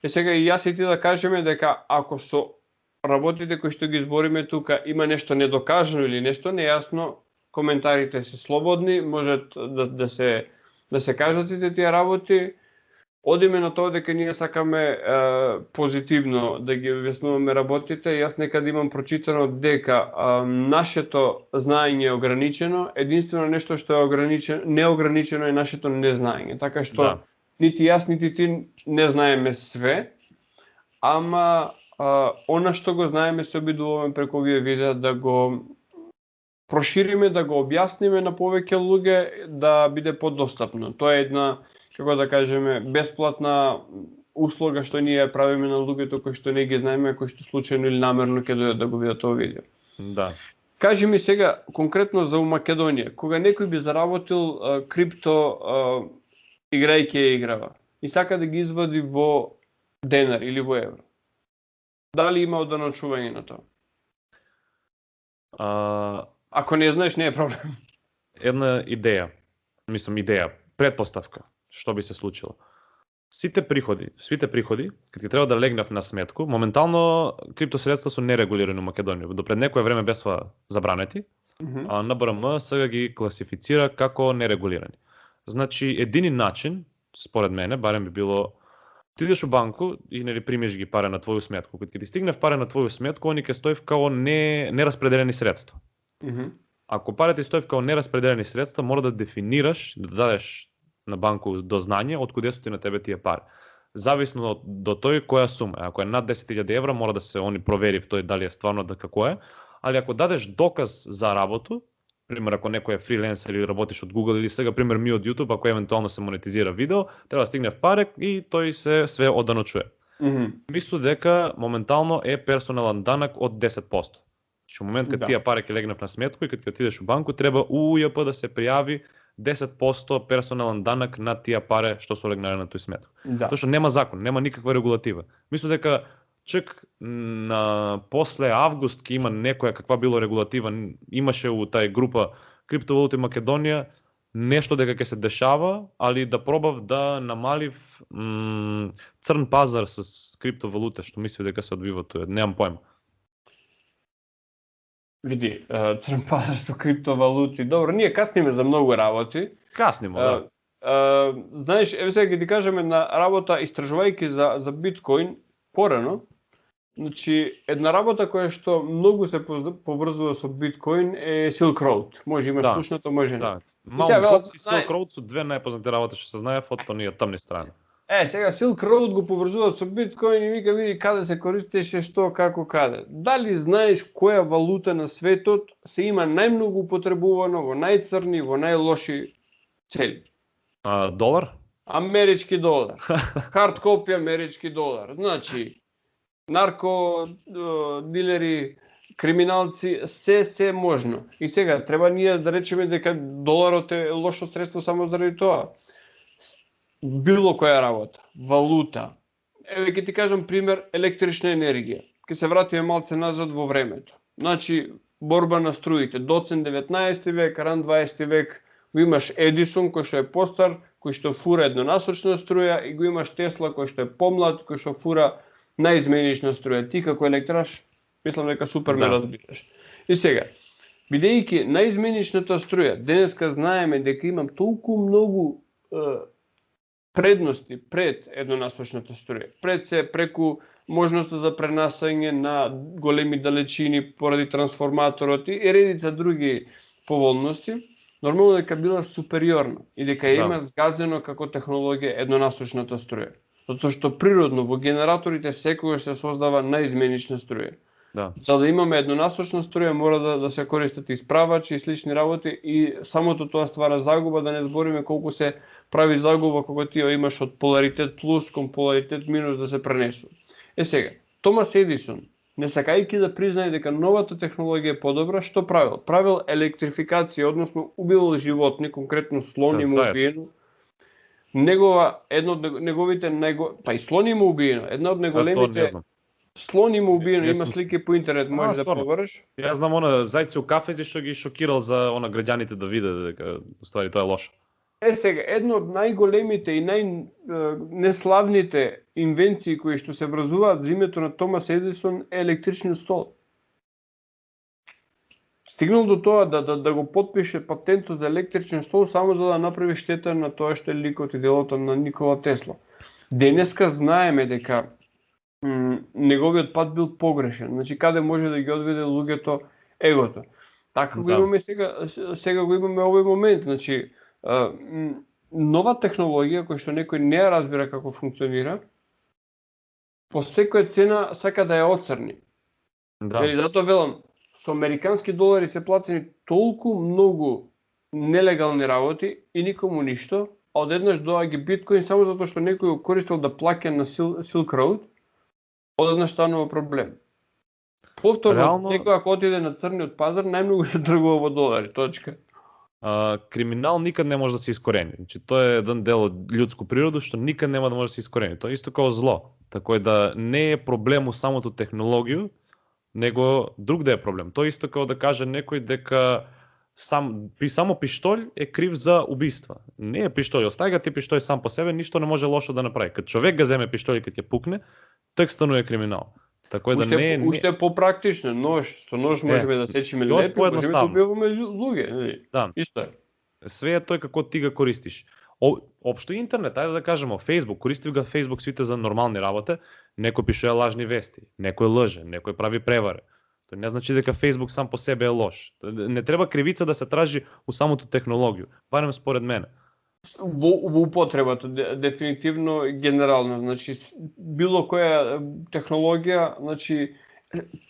Сега и јас и ти да кажеме дека ако со работите кои што ги збориме тука има нешто недокажано или нешто нејасно, коментарите се слободни, можат да се да се кажат сите тие работи, одиме на тоа дека ние сакаме позитивно да ги објаснуваме работите. Јас некаде имам прочитано дека нашето знаење е ограничено, единствено нешто што е неограничено е нашето незнаење. Така што нити јас, нити ти не знаеме све, ама она што го знаеме се обидуваме преку овие видеа да го прошириме, да го објасниме на повеќе луѓе, да биде подостапно. Тоа е една, како да кажеме, бесплатна услуга што ние правиме на луѓето кои што не ги знаеме, кои што случајно или намерно ќе дојдат да го видат тоа видео. Да. Кажи ми сега конкретно за Македонија, кога некој би заработил крипто играјќи играва и сака да ги извади во денар или во евро, дали има одначување на тоа? Ако не знаеш, не е проблем. Една идеја, предпоставка, што би се случило. Свите приходи, кога треба да легнав на сметку, моментално криптосредства се нерегулирани во Македонија. До пред некое време беа забранети, а НБРМ сега ги класифицира како нерегулирани. Значи, едини начин, според мене, барем би било, ти идеш у банку и примиш ги пари на твоју сметку. Кога ти стигнев пари на твоју сметку, они ќе стои као нераспределени средства. Ако парите стои као нераспределени средства, мора да дефинираш, да дадеш на банку дознање од куде се ти на тебе тие пари. Зависно до тој која сума. Ако е над 10.000 евра, мора да се провери в тој дали е стварно да како е. Али ако дадеш доказ за работу, пример ако некој е фриленсер или работиш од Google или сега пример ми од YouTube, ако евентуално се монетизира видео, треба да стигне в паре и тој се све оданочува. Мислу дека моментално е персонален данак од 10%. Значи, во момент кога тие пари ќе легнат на сметку и кога отидеш у банку, треба УЈП да се пријави 10% персонален данак на тие пари што се легнале на тој сметку. Тоа што нема закон, нема никаква регулатива. Мислу дека чак на после август ќе има некоја каква било регулатива, имаше у тај група криптовалути Македонија нешто дека ќе се дешава, али да пробав да намалив црн пазар с криптовалута, што мисли дека се одвива тоа, немам појма. Види, црн пазар со криптовалути. Добро, ние касниме за многу работи. Каснимо, да. Знаеш, еве сега ќе ти кажеме една работа истражувајќи за биткоин порано. Значи, една работа која што многу се поврзува со биткоин е Silk Road. Може имаш слушнато, може не. Mt. Gox и Silk Road се две најпознати работи што се знаев од оние тамни страни. Сега Silk Road го поврзуваат со биткоин и вика види каде се користеше, што, како, каде. Дали знаеш која валута на светот се има најмногу употребувано во најцрни, во најлоши цели? Долар? Амерички долар. Хард копи амерички долар. Значи, нарко дилери, криминалци, се можно. И сега треба ние да речеме дека доларот е лошо средство само заради тоа. Било која работа, валута. Еве ќе ти кажам пример електрична енергија. Ќе се вратиме малце назад во времето. Значи, борба на струите. Доцен 19 век, ран 20 век, го имаш Едисон кој што е постар, кој што фура еднонасочна струја и го имаш Тесла кој што е помлад, кој што фура наизменична струја. Ти како електраш, мислам дека супер ме разбираш. И сега, бидејќи наизменичната струја, денеска знаеме дека имам толку многу предности пред еднонасочната струја. Пред се преку можноста за пренасање на големи далечини поради трансформаторот и редица други поволности, нормално дека била супериорна и дека има згазено како технологија еднонасочната струја. Затоа што природно во генераторите секогаш се создава наизменична струја. За да имаме еднонасочна струја мора да се користат исправачи и слични работи и самото тоа ствара загуба, да не збориме колку се прави загуба кога ти имаш од поларитет плюс кон поларитет минус да се пренесува. Сега, Томас Едисон, не сакајќи да признае дека новата технологија е подобра, што правил? Правил електрификација, односно убивал животни, конкретно слон и му убиено. Па и слон и му убиено. Една од неголемите слон има убиено, има слики по интернет, можеш да провериш. Јас знам зајци у кафези што ги шокирал за граѓаните да видат дека уствари тоа е лошо. Сега, едно од најголемите и најнеславните инвенции кои што се врзуваат за името на Томас Едисон е електричниот стол. стигнал до тоа да го потпише патентот за електричен стол само за да направи штета на тоа што е ликот и делото на Никола Тесла. Денеска знаеме дека неговиот пат бил погрешен. Значи каде може да ги одведе луѓето егото. Така го имаме сега го имаме овој момент, значи нова технологија која што некој не ја разбира како функционира, по секоја цена сака да ја оцрни. Да. Затоа велам, со американски долари се платени толку многу нелегални работи и никому ништо, а одеднаш доаѓа биткоин само затоа што некој го користел да плаќа на Silk Road, одеднаш станува проблем. Повторно, некој ако отиде на црниот пазар, најмногу се тргува во долари, точка. Криминал никад не може да се искорени. Значи, тоа е еден дел од људско природа што никад нема да може да се искорени. Тоа е исто како зло. Така да не е проблем у самото технологија, него друг да е проблем. Тоа исто како да каже некој дека само пиштолј е крив за убиства. Не е пиштолј, остави ти пиштолј сам по себе, ништо не може лошо да направи. Кад човек го земе пиштолј и кад ќе пукне, тек станува криминал. Така да уште е попрактично, со нож можеме да сечиме лепи, можеме да убиваме луѓе, нели? Да. Исто е. Све е тој како ти го користиш. Општо интернет, ајде да кажеме, Facebook, користив го Facebook свите за нормални работи, некој пишува лажни вести, некој лже, некој прави превари. Тоа не значи дека Facebook сам по себе е лош. Не треба кривица да се тражи у самото технологија, барем според мене. Во употребата, дефинитивно генерално, значи било која технологија, значи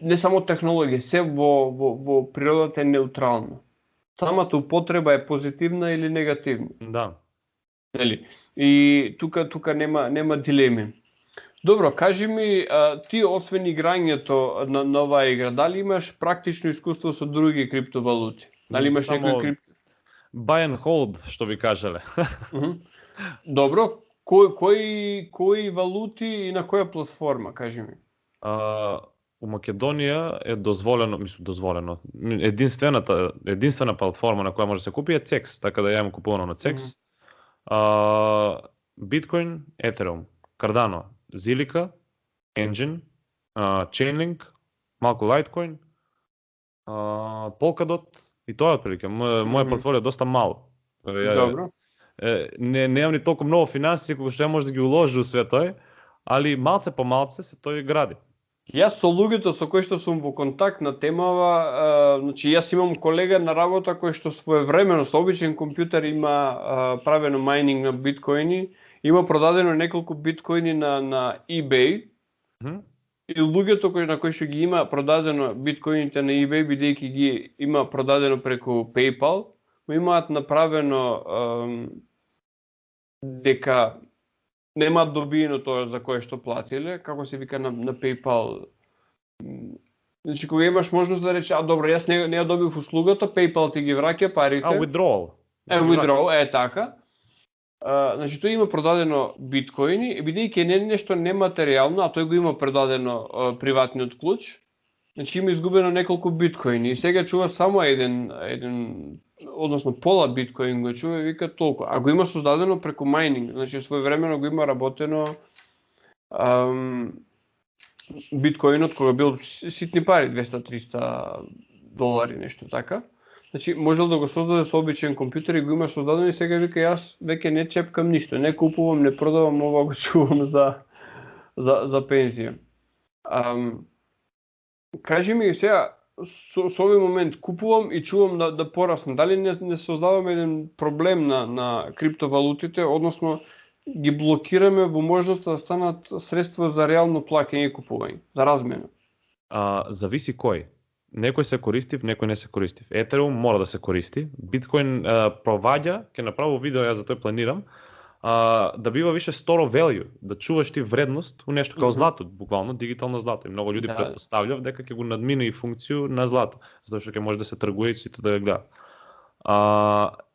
не само технологија, се во природата е неутрално. Самата употреба е позитивна или негативна. Да. Нели? И тука нема дилеми. Добро, кажи ми, ти освен играњето на оваа игра, дали имаш практично искуство со други криптовалути? Дали имаш некој крипто? Buy and hold, што би кажале. Добро, кои валути и на која платформа, кажи ми? У Македонија е дозволено, единствена платформа на која може да се купи е CEX, така да ја имам купувано на CEX. Bitcoin, Ethereum, Cardano, Zilliqa, Engine, Chainlink, малку Litecoin, Polkadot и тоа е отприлика. Моја портфолио е доста мало. Добро. Немам ни толку многу финансии колку што ја може да ги уложи у све тој, али малце по малце се тој гради. Јас со луѓето со кои што сум во контакт на темава, значи јас имам колега на работа кој што своевремено со обичен компјутер има правено майнинг на биткоини, има продадено неколку биткоини на eBay. И луѓето на кои што ги има продадено биткоините на eBay, бидејќи ги има продадено преку PayPal, имаат направено дека немаат добиено тоа за кое што платиле, како се вика на PayPal. Значи кога имаш можност да речеш, добро, јас не ја добив услугата, PayPal ти ги враќа парите. Withdrawal. Withdrawal, така. Значи тој има продадено биткоини, бидејќи не нешто нематеријално, а тој го има продадено приватниот клуч, значи има изгубено неколку биткоини и сега чува само еден односно пола биткоин го чува и вика толку. А го има создадено преку майнинг, значи своевремено го има работено биткоинот кога бил ситни пари, $200-300, нешто така. Значи, можел да го создаде со обичен компјутер и го има создадено и сега вика јас веќе не чепкам ништо, не купувам, не продавам, ова го чувам за пензија. Кажи ми сега, со овој момент купувам и чувам да порасне. Дали не создаваме еден проблем на криптовалутите, односно ги блокираме во можноста да станат средства за реално плаќање и купување, за размена? Зависи кој. Некој се користив, некој не се користив. Ethereum мора да се користи. Bitcoin проваѓа, ќе направам видео, ја за тој планирам, да бива више store value, да чуваш ти вредност у нешто како злато, буквално дигитално злато. И многу луѓе претпоставljав дека ќе го надмине и функцију на злато, затоа што ќе може да се тргува и сите да ја гледа.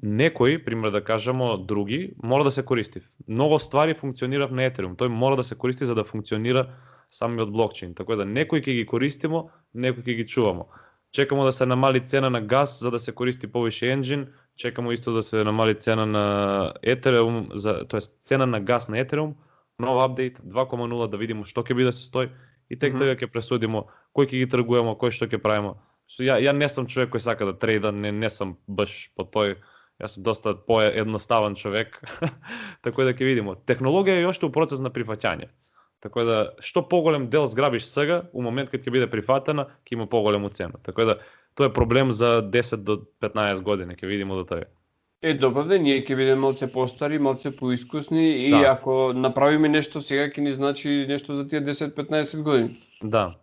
Некој, пример да кажеме други, мора да се користив. Многу ствари функционира на Ethereum, тој мора да се користи за да функционира самиот блокчейн. Така да некој ќе ги користимо, некој ќе ги чувамо. Чекамо да се намали цена на газ за да се користи повише енџин, чекамо исто да се намали цена на Ethereum, тоест цена на газ на Ethereum, нов апдейт 2.0 да видиме што ќе биде се стои и тек така ќе пресудимо кој ќе ги тргуваме, кој што ќе правиме. Ја не сум човек кој сака да трейда, не сум баш по тој. Јас сум доста поедноставен човек. Така да ќе видиме. Технологија е уште у процес на прифаќање. Така да што поголем дел зграбиш сега, у момент кога ќе биде прифатена, ќе има поголему цена. Така да тоа е проблем за 10 до 15 години, ќе видиме до тој. Добро да, ние ќе бидеме малце постари, малце поискусни и Да. ако направиме нешто сега ќе ни значи нешто за тие 10-15 години. Да.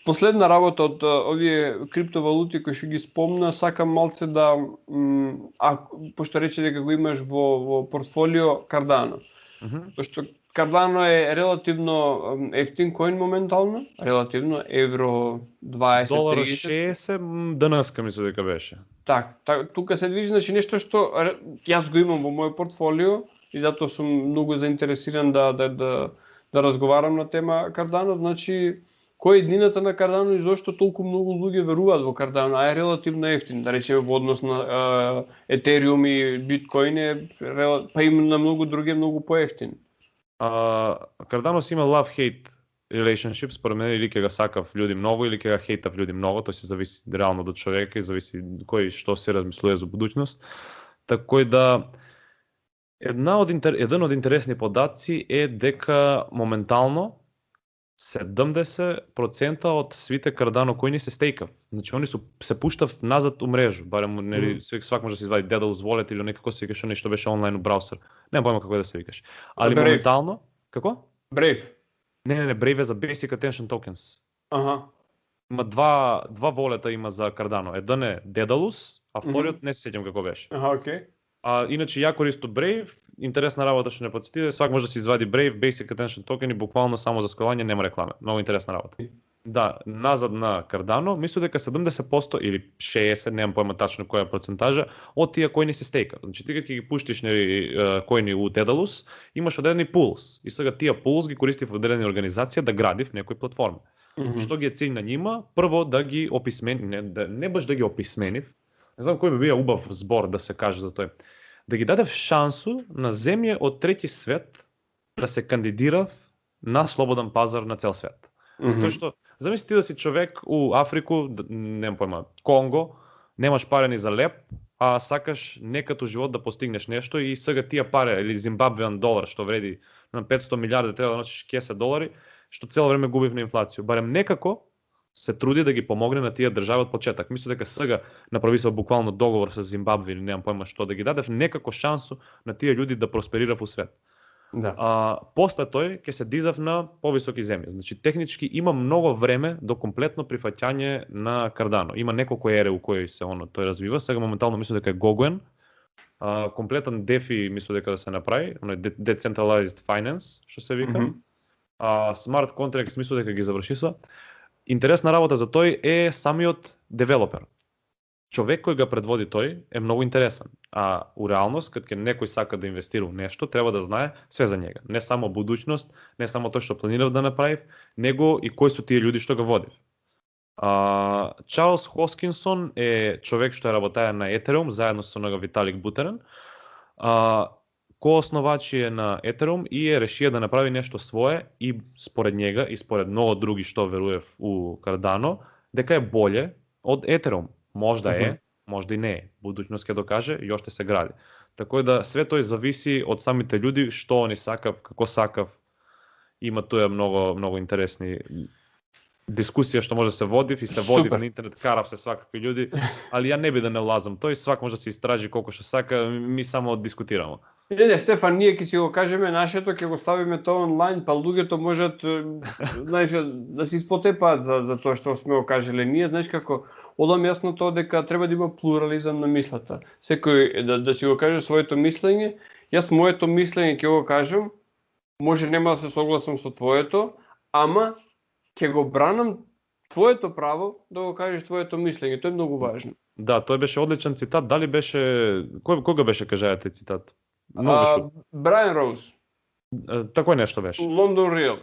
Последна работа од овие криптовалути кои што ги спомна, сакам малце да пошто рече дека го имаш во портфолио Cardano. Пошто Cardano е релативно ефтин коин моментално, релативно евро 20 Долар 30. 60 денеска мислам дека беше. Тука се движи, значи нешто што јас го имам во мој портфолио и затоа сум многу заинтересиран да разговарам на тема Cardano, значи кој е еднината на Cardano и зошто толку многу луѓе веруваат во Cardano, а е релативно ефтин, да речеме во однос на Ethereum и Bitcoin па и на многу други многу поевтин. Cardano си има love-hate relationship, според мен, или ќе га сакав луѓе многу, или ќе га хейтав луѓе многу, тоа се зависи реално од човека и зависи кој што се размислува за будуќност. Така да еден од интересни податци е дека моментално 70% од свите Cardano коини се стейкав. Значи они се пуштав назад у мрежу, барем нели свак може да се извади Daedalus Wallet или некако се викаш нешто беше онлайн у браузер. Нема појма како да се викаш. Али Brave. моментално, како? Brave. Не, Brave е за Basic Attention Tokens. Аха. Има два волета има за Cardano. Еден е Daedalus, а вториот не се сеќам како беше. Аха, окей. Иначе ја користам Brave, интересна работа што не подсетите, свак може да се извади Brave, Basic Attention Token и буквално само за складање нема рекламе. Многу интересна работа. Да, назад на Cardano, мислам дека 70% или 60%, немам појма тачно која процентажа, од тие коини се стейка. Значи ти кога ги пуштиш коини у Daedalus, имаш одредени пулс. И сега тие пулс ги користи во одредени организација да гради в некој платформа. Што ги е cilj на нима? Прво да ги описмени, не баш да ги описменив. Не знам кој би бил убав збор да се каже за тој. Да ги даде шансу на земје од трети свет да се кандидира на слободен пазар на цел свет. Затоа што замисли да си човек у Африку, немам појма, Конго, немаш пари ни за леп, а сакаш некато живот да постигнеш нешто и сега тие пари или зимбабвеан долар што вреди на 500 милиарди треба да носиш кесе долари, што цело време губив на инфлација. Барем некако се труди да ги помогне на тие држави од почеток. Мислам дека сега направисува буквално договор со Зимбабве или немам појма што, да ги дадев некако шансу на тие луѓе да просперира во свет. Да. После тој ќе се дизав на повисоки земји. Значи технички има многу време до комплетно прифаќање на Cardano. Има неколку ере у кои се тој развива. Сега моментално мислам дека е Goguen. Комплетен DeFi мислам дека да се направи, Decentralized Finance што се вика. Smart Contracts мислам дека ги завршисува. Интересна работа за тој е самиот девелопер. Човек кој га предводи тој е многу интересен. А у реалност, кога некој сака да инвестира у нешто, треба да знае све за njega. Не само будуќност, не само тоа што планирав да направив, него и кои су тие луѓе што го водив. Чарлс Хоскинсон е човек што работае на Ethereum заедно со него Виталик Бутерин. Коосновачи е на Ethereum и решија да направи нешто свое и според njega и според многу други што веруев у Cardano, дека е боле од Ethereum. Можда е, можда и не е. Будуќност ќе докаже и уште се гради. Така да све тој зависи од самите луѓе, што они сакав, како сакав. Има тоа многу интересни дискусија што може да се води и се води на интернет, карав се свакакви луѓе, али ја не би да не влазам тој, свак може да се истражи колку што сака, ми само дискутираме. Не, Стефан, ние ќе си го кажеме нашето, ќе го ставиме тоа онлайн, па луѓето можат, знаеш, да се испотепаат за тоа што сме го кажеле ние, знаеш како одам јасно тоа дека треба да има плурализам на мислата. Секој да си го каже своето мислење, јас моето мислење ќе го кажам, може нема да се согласам со твоето, ама ќе го бранам твоето право да го кажеш твоето мислење, тоа е многу важно. Да, тој беше одличен цитат, дали беше, кога беше кажајате цитат? Брайан Роуз. Такој нешто беше. Лондон Реал.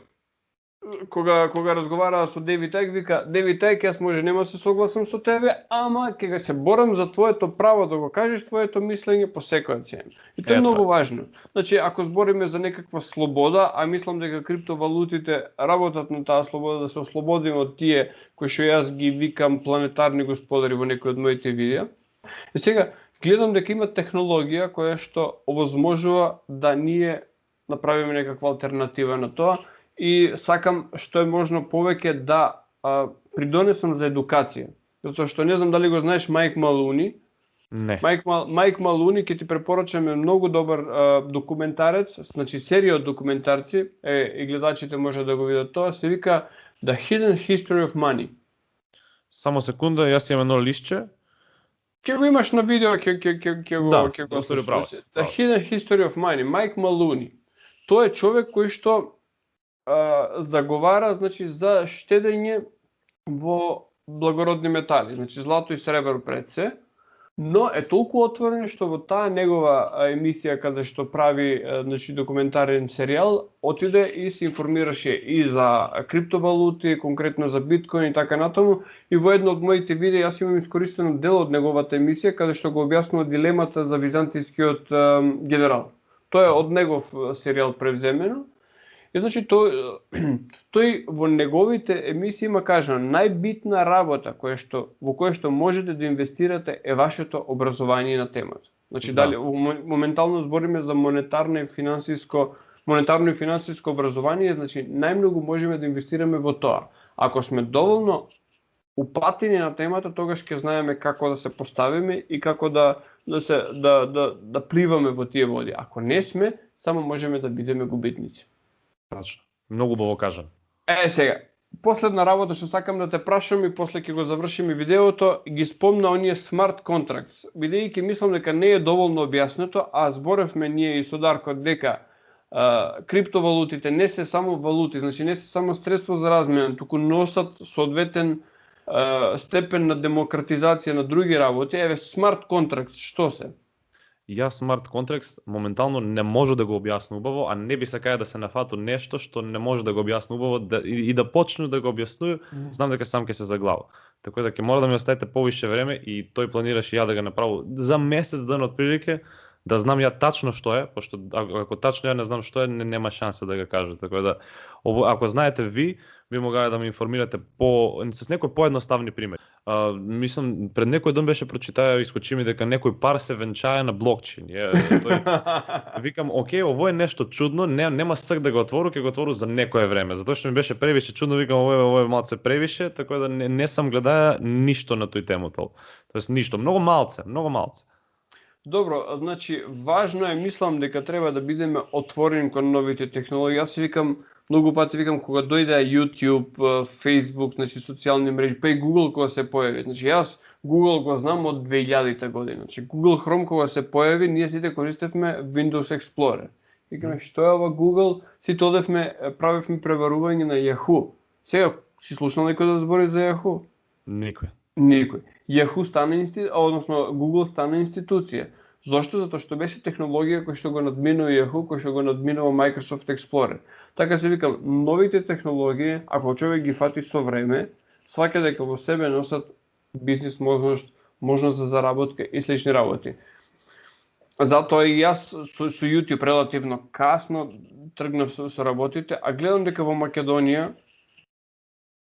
кога разговараа со Девид Ек, вика, Девид Ек, јас може нема се согласам со тебе, ама ќе се борам за твоето право да го кажеш твоето мислење по секоја цена. И тоа е многу важно. Значи, ако збориме за некаква слобода, а мислам дека криптовалутите работат на таа слобода, да се ослободиме од тие кои што јас ги викам планетарни господари во некои од моите видеа. И сега, гледам дека има технологија која што овозможува да ние направиме некаква алтернатива на тоа, и сакам што е можно повеќе да придонесам за едукација. Затоа што не знам дали го знаеш Майк Малуни. Не. Майк Малуни ќе ти препорачаме многу добар документарец, значи серија од документарци, и гледачите може да го видат тоа, се вика The Hidden History of Money. Само секунда, јас имам едно листче. Ќе го имаш на видео, ќе го слушаш. The Hidden History of Money, Майк Малуни. Тој е човек кој што заговара, значи, за штедење во благородни метали, значи злато и сребро пред се, но е толку отворен што во таа негова емисија каде што прави, значи, документарен серијал, отиде и се информираше и за криптовалути, конкретно за биткоин и така натаму, и во едно од моите видеа јас имам искористено дел од неговата емисија каде што го објаснува дилемата за византискиот генерал. Тоа е од негов серијал превземено. И значи тој во неговите емисии има кажано најбитна работа во која што можете да инвестирате е вашето образование на темата. Значи дали моментално збориме за монетарно и финансиско образование, значи најмногу можеме да инвестираме во тоа. Ако сме доволно упатени на темата, тогаш ќе знаеме како да се поставиме и како да пливаме во тие води. Ако не сме, само можеме да бидеме губитници. Тачно. Многу убаво кажам. Сега, последна работа што сакам да те прашам и после ќе го завршиме видеото, ги спомна оние smart contracts. Бидејќи мислам дека не е доволно објаснето, а зборевме ние и со Дарко дека криптовалутите не се само валути, значи не се само средство за размена, туку носат соодветен степен на демократизација на други работи. Еве, smart contracts, што се? Јас смарт контракт моментално не може да го објасни убаво, а не би сакаја да се нафату нешто што не може да го објасни убаво и да почну да го објаснува, знам дека сам ќе се заглава. Така да ќе мора да ми оставите повише време и тој планираше ја да го направи за месец ден отприлике, да знам ја тачно што е, пошто ако тачно ја не знам што е, нема шанса да го кажа. Така да ако знаете ви, би могале да ме информирате с некои поедноставни примери. Мислам, пред некој ден беше прочитаја, искочи ми дека некој пар се венчае на блокчейн. Викам, окей, ово е нешто чудно, нема сак да го отвору, ќе го отвору за некое време. Затоа што ми беше превише чудно, викам, ово е малце превише, така да не сам гледаја ништо на тој тематол. Тоест ништо, многу малце. Добро, значи важно е, мислам дека треба да бидеме отворени кон новите технологии. Јас викам, многу пати викам кога дојде YouTube, Facebook, значи социјални мрежи, па и Google кога се појави. Значи јас Google го знам од 2000-та година. Значи Google Chrome кога се појави, ние сите користевме Windows Explorer. Викаме, што е ова Google? Сите одевме, правевме преварување на Yahoo. Сега си слушнал некој да збори за Yahoo? Никој. Yahoo стана Google стана институција. Зошто? Затоа што беше технологија која што го надминува Yahoo, која што го надминува Microsoft Explorer. Така се викам, новите технологии, ако човек ги фати со време, сваќа дека во себе носат бизнис можност за заработка и слични работи. Затоа и јас со YouTube релативно касно тргнав со работите, а гледам дека во Македонија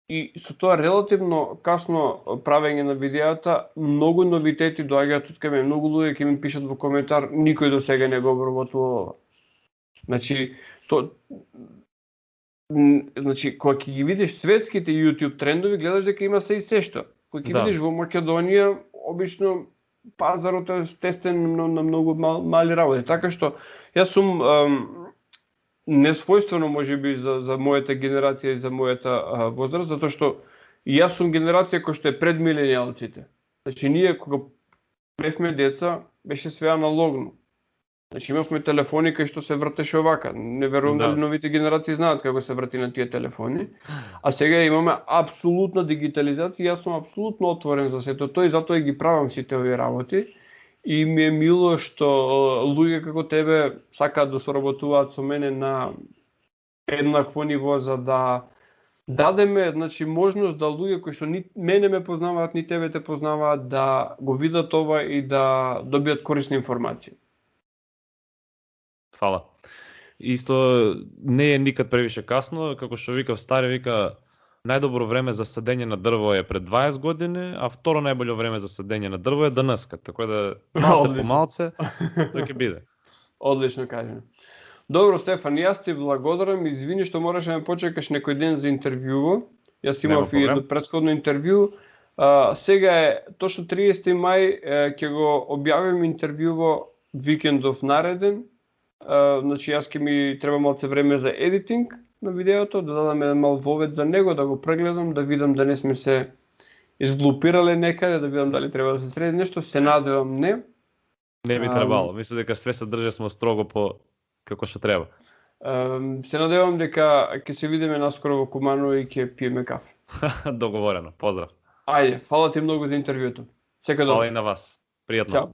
и со тоа релативно касно правење на видеата, многу новитети доаѓаат од кај мене, многу луѓе ќе ми пишат во коментар, никој до сега не го обработува ова. Значи, кога ќе ги видиш светските YouTube трендови, гледаш дека има се и сешто. Кога ќе видиш во Македонија, обично пазарот е стестен на многу мали работи. Така што, јас сум несвојствено можеби за мојата генерација и за мојата возраст, затоа што јас сум генерација која што е пред миленијалците. Значи ние кога бевме деца беше све аналогно. Значи имавме телефони кај што се вртеше овака. Не верувам дали новите генерации знаат како се врти на тие телефони. А сега имаме апсолутна дигитализација, јас сум апсолутно отворен за сето тоа и затоа ги правам сите овие работи. И ми е мило што луѓе како тебе сакаат да соработуваат со мене на еднакво ниво за да дадеме, значи, можност да луѓе кои што ни мене ме познаваат, ни тебе те познаваат, да го видат ова и да добијат корисни информации. Фала. Исто не е никад превише касно, како што викав стари, вика најдобро време за садење на дрво е пред 20 години, а второ најбољо време за садење на дрво е денеска, така да малце по малце тој ќе биде. Одлично кажано. Добро, Стефан, јас ти благодарам, извини што мораше да ме почекаш некој ден за интервјуво. Јас имав и едно претходно интервју. Сега е точно 30 мај, ќе го објавим интервјуво викендов нареден. Значи јас ќе ми треба малце време за едитинг на видеото, да дадам еден мал вовед за него, да го прегледам, да видам да не сме се изглупирале некаде, да видам дали треба да се среди нешто, се надевам не. Не би требало, мислам дека све се држи смо строго по како што треба. Се надевам дека ќе се видиме наскоро во Куманово и ќе пиеме кафе. Договорено, поздрав. Ајде, фала ти многу за интервјуто. Сека добро. Фала и на вас. Пријатно. Чао.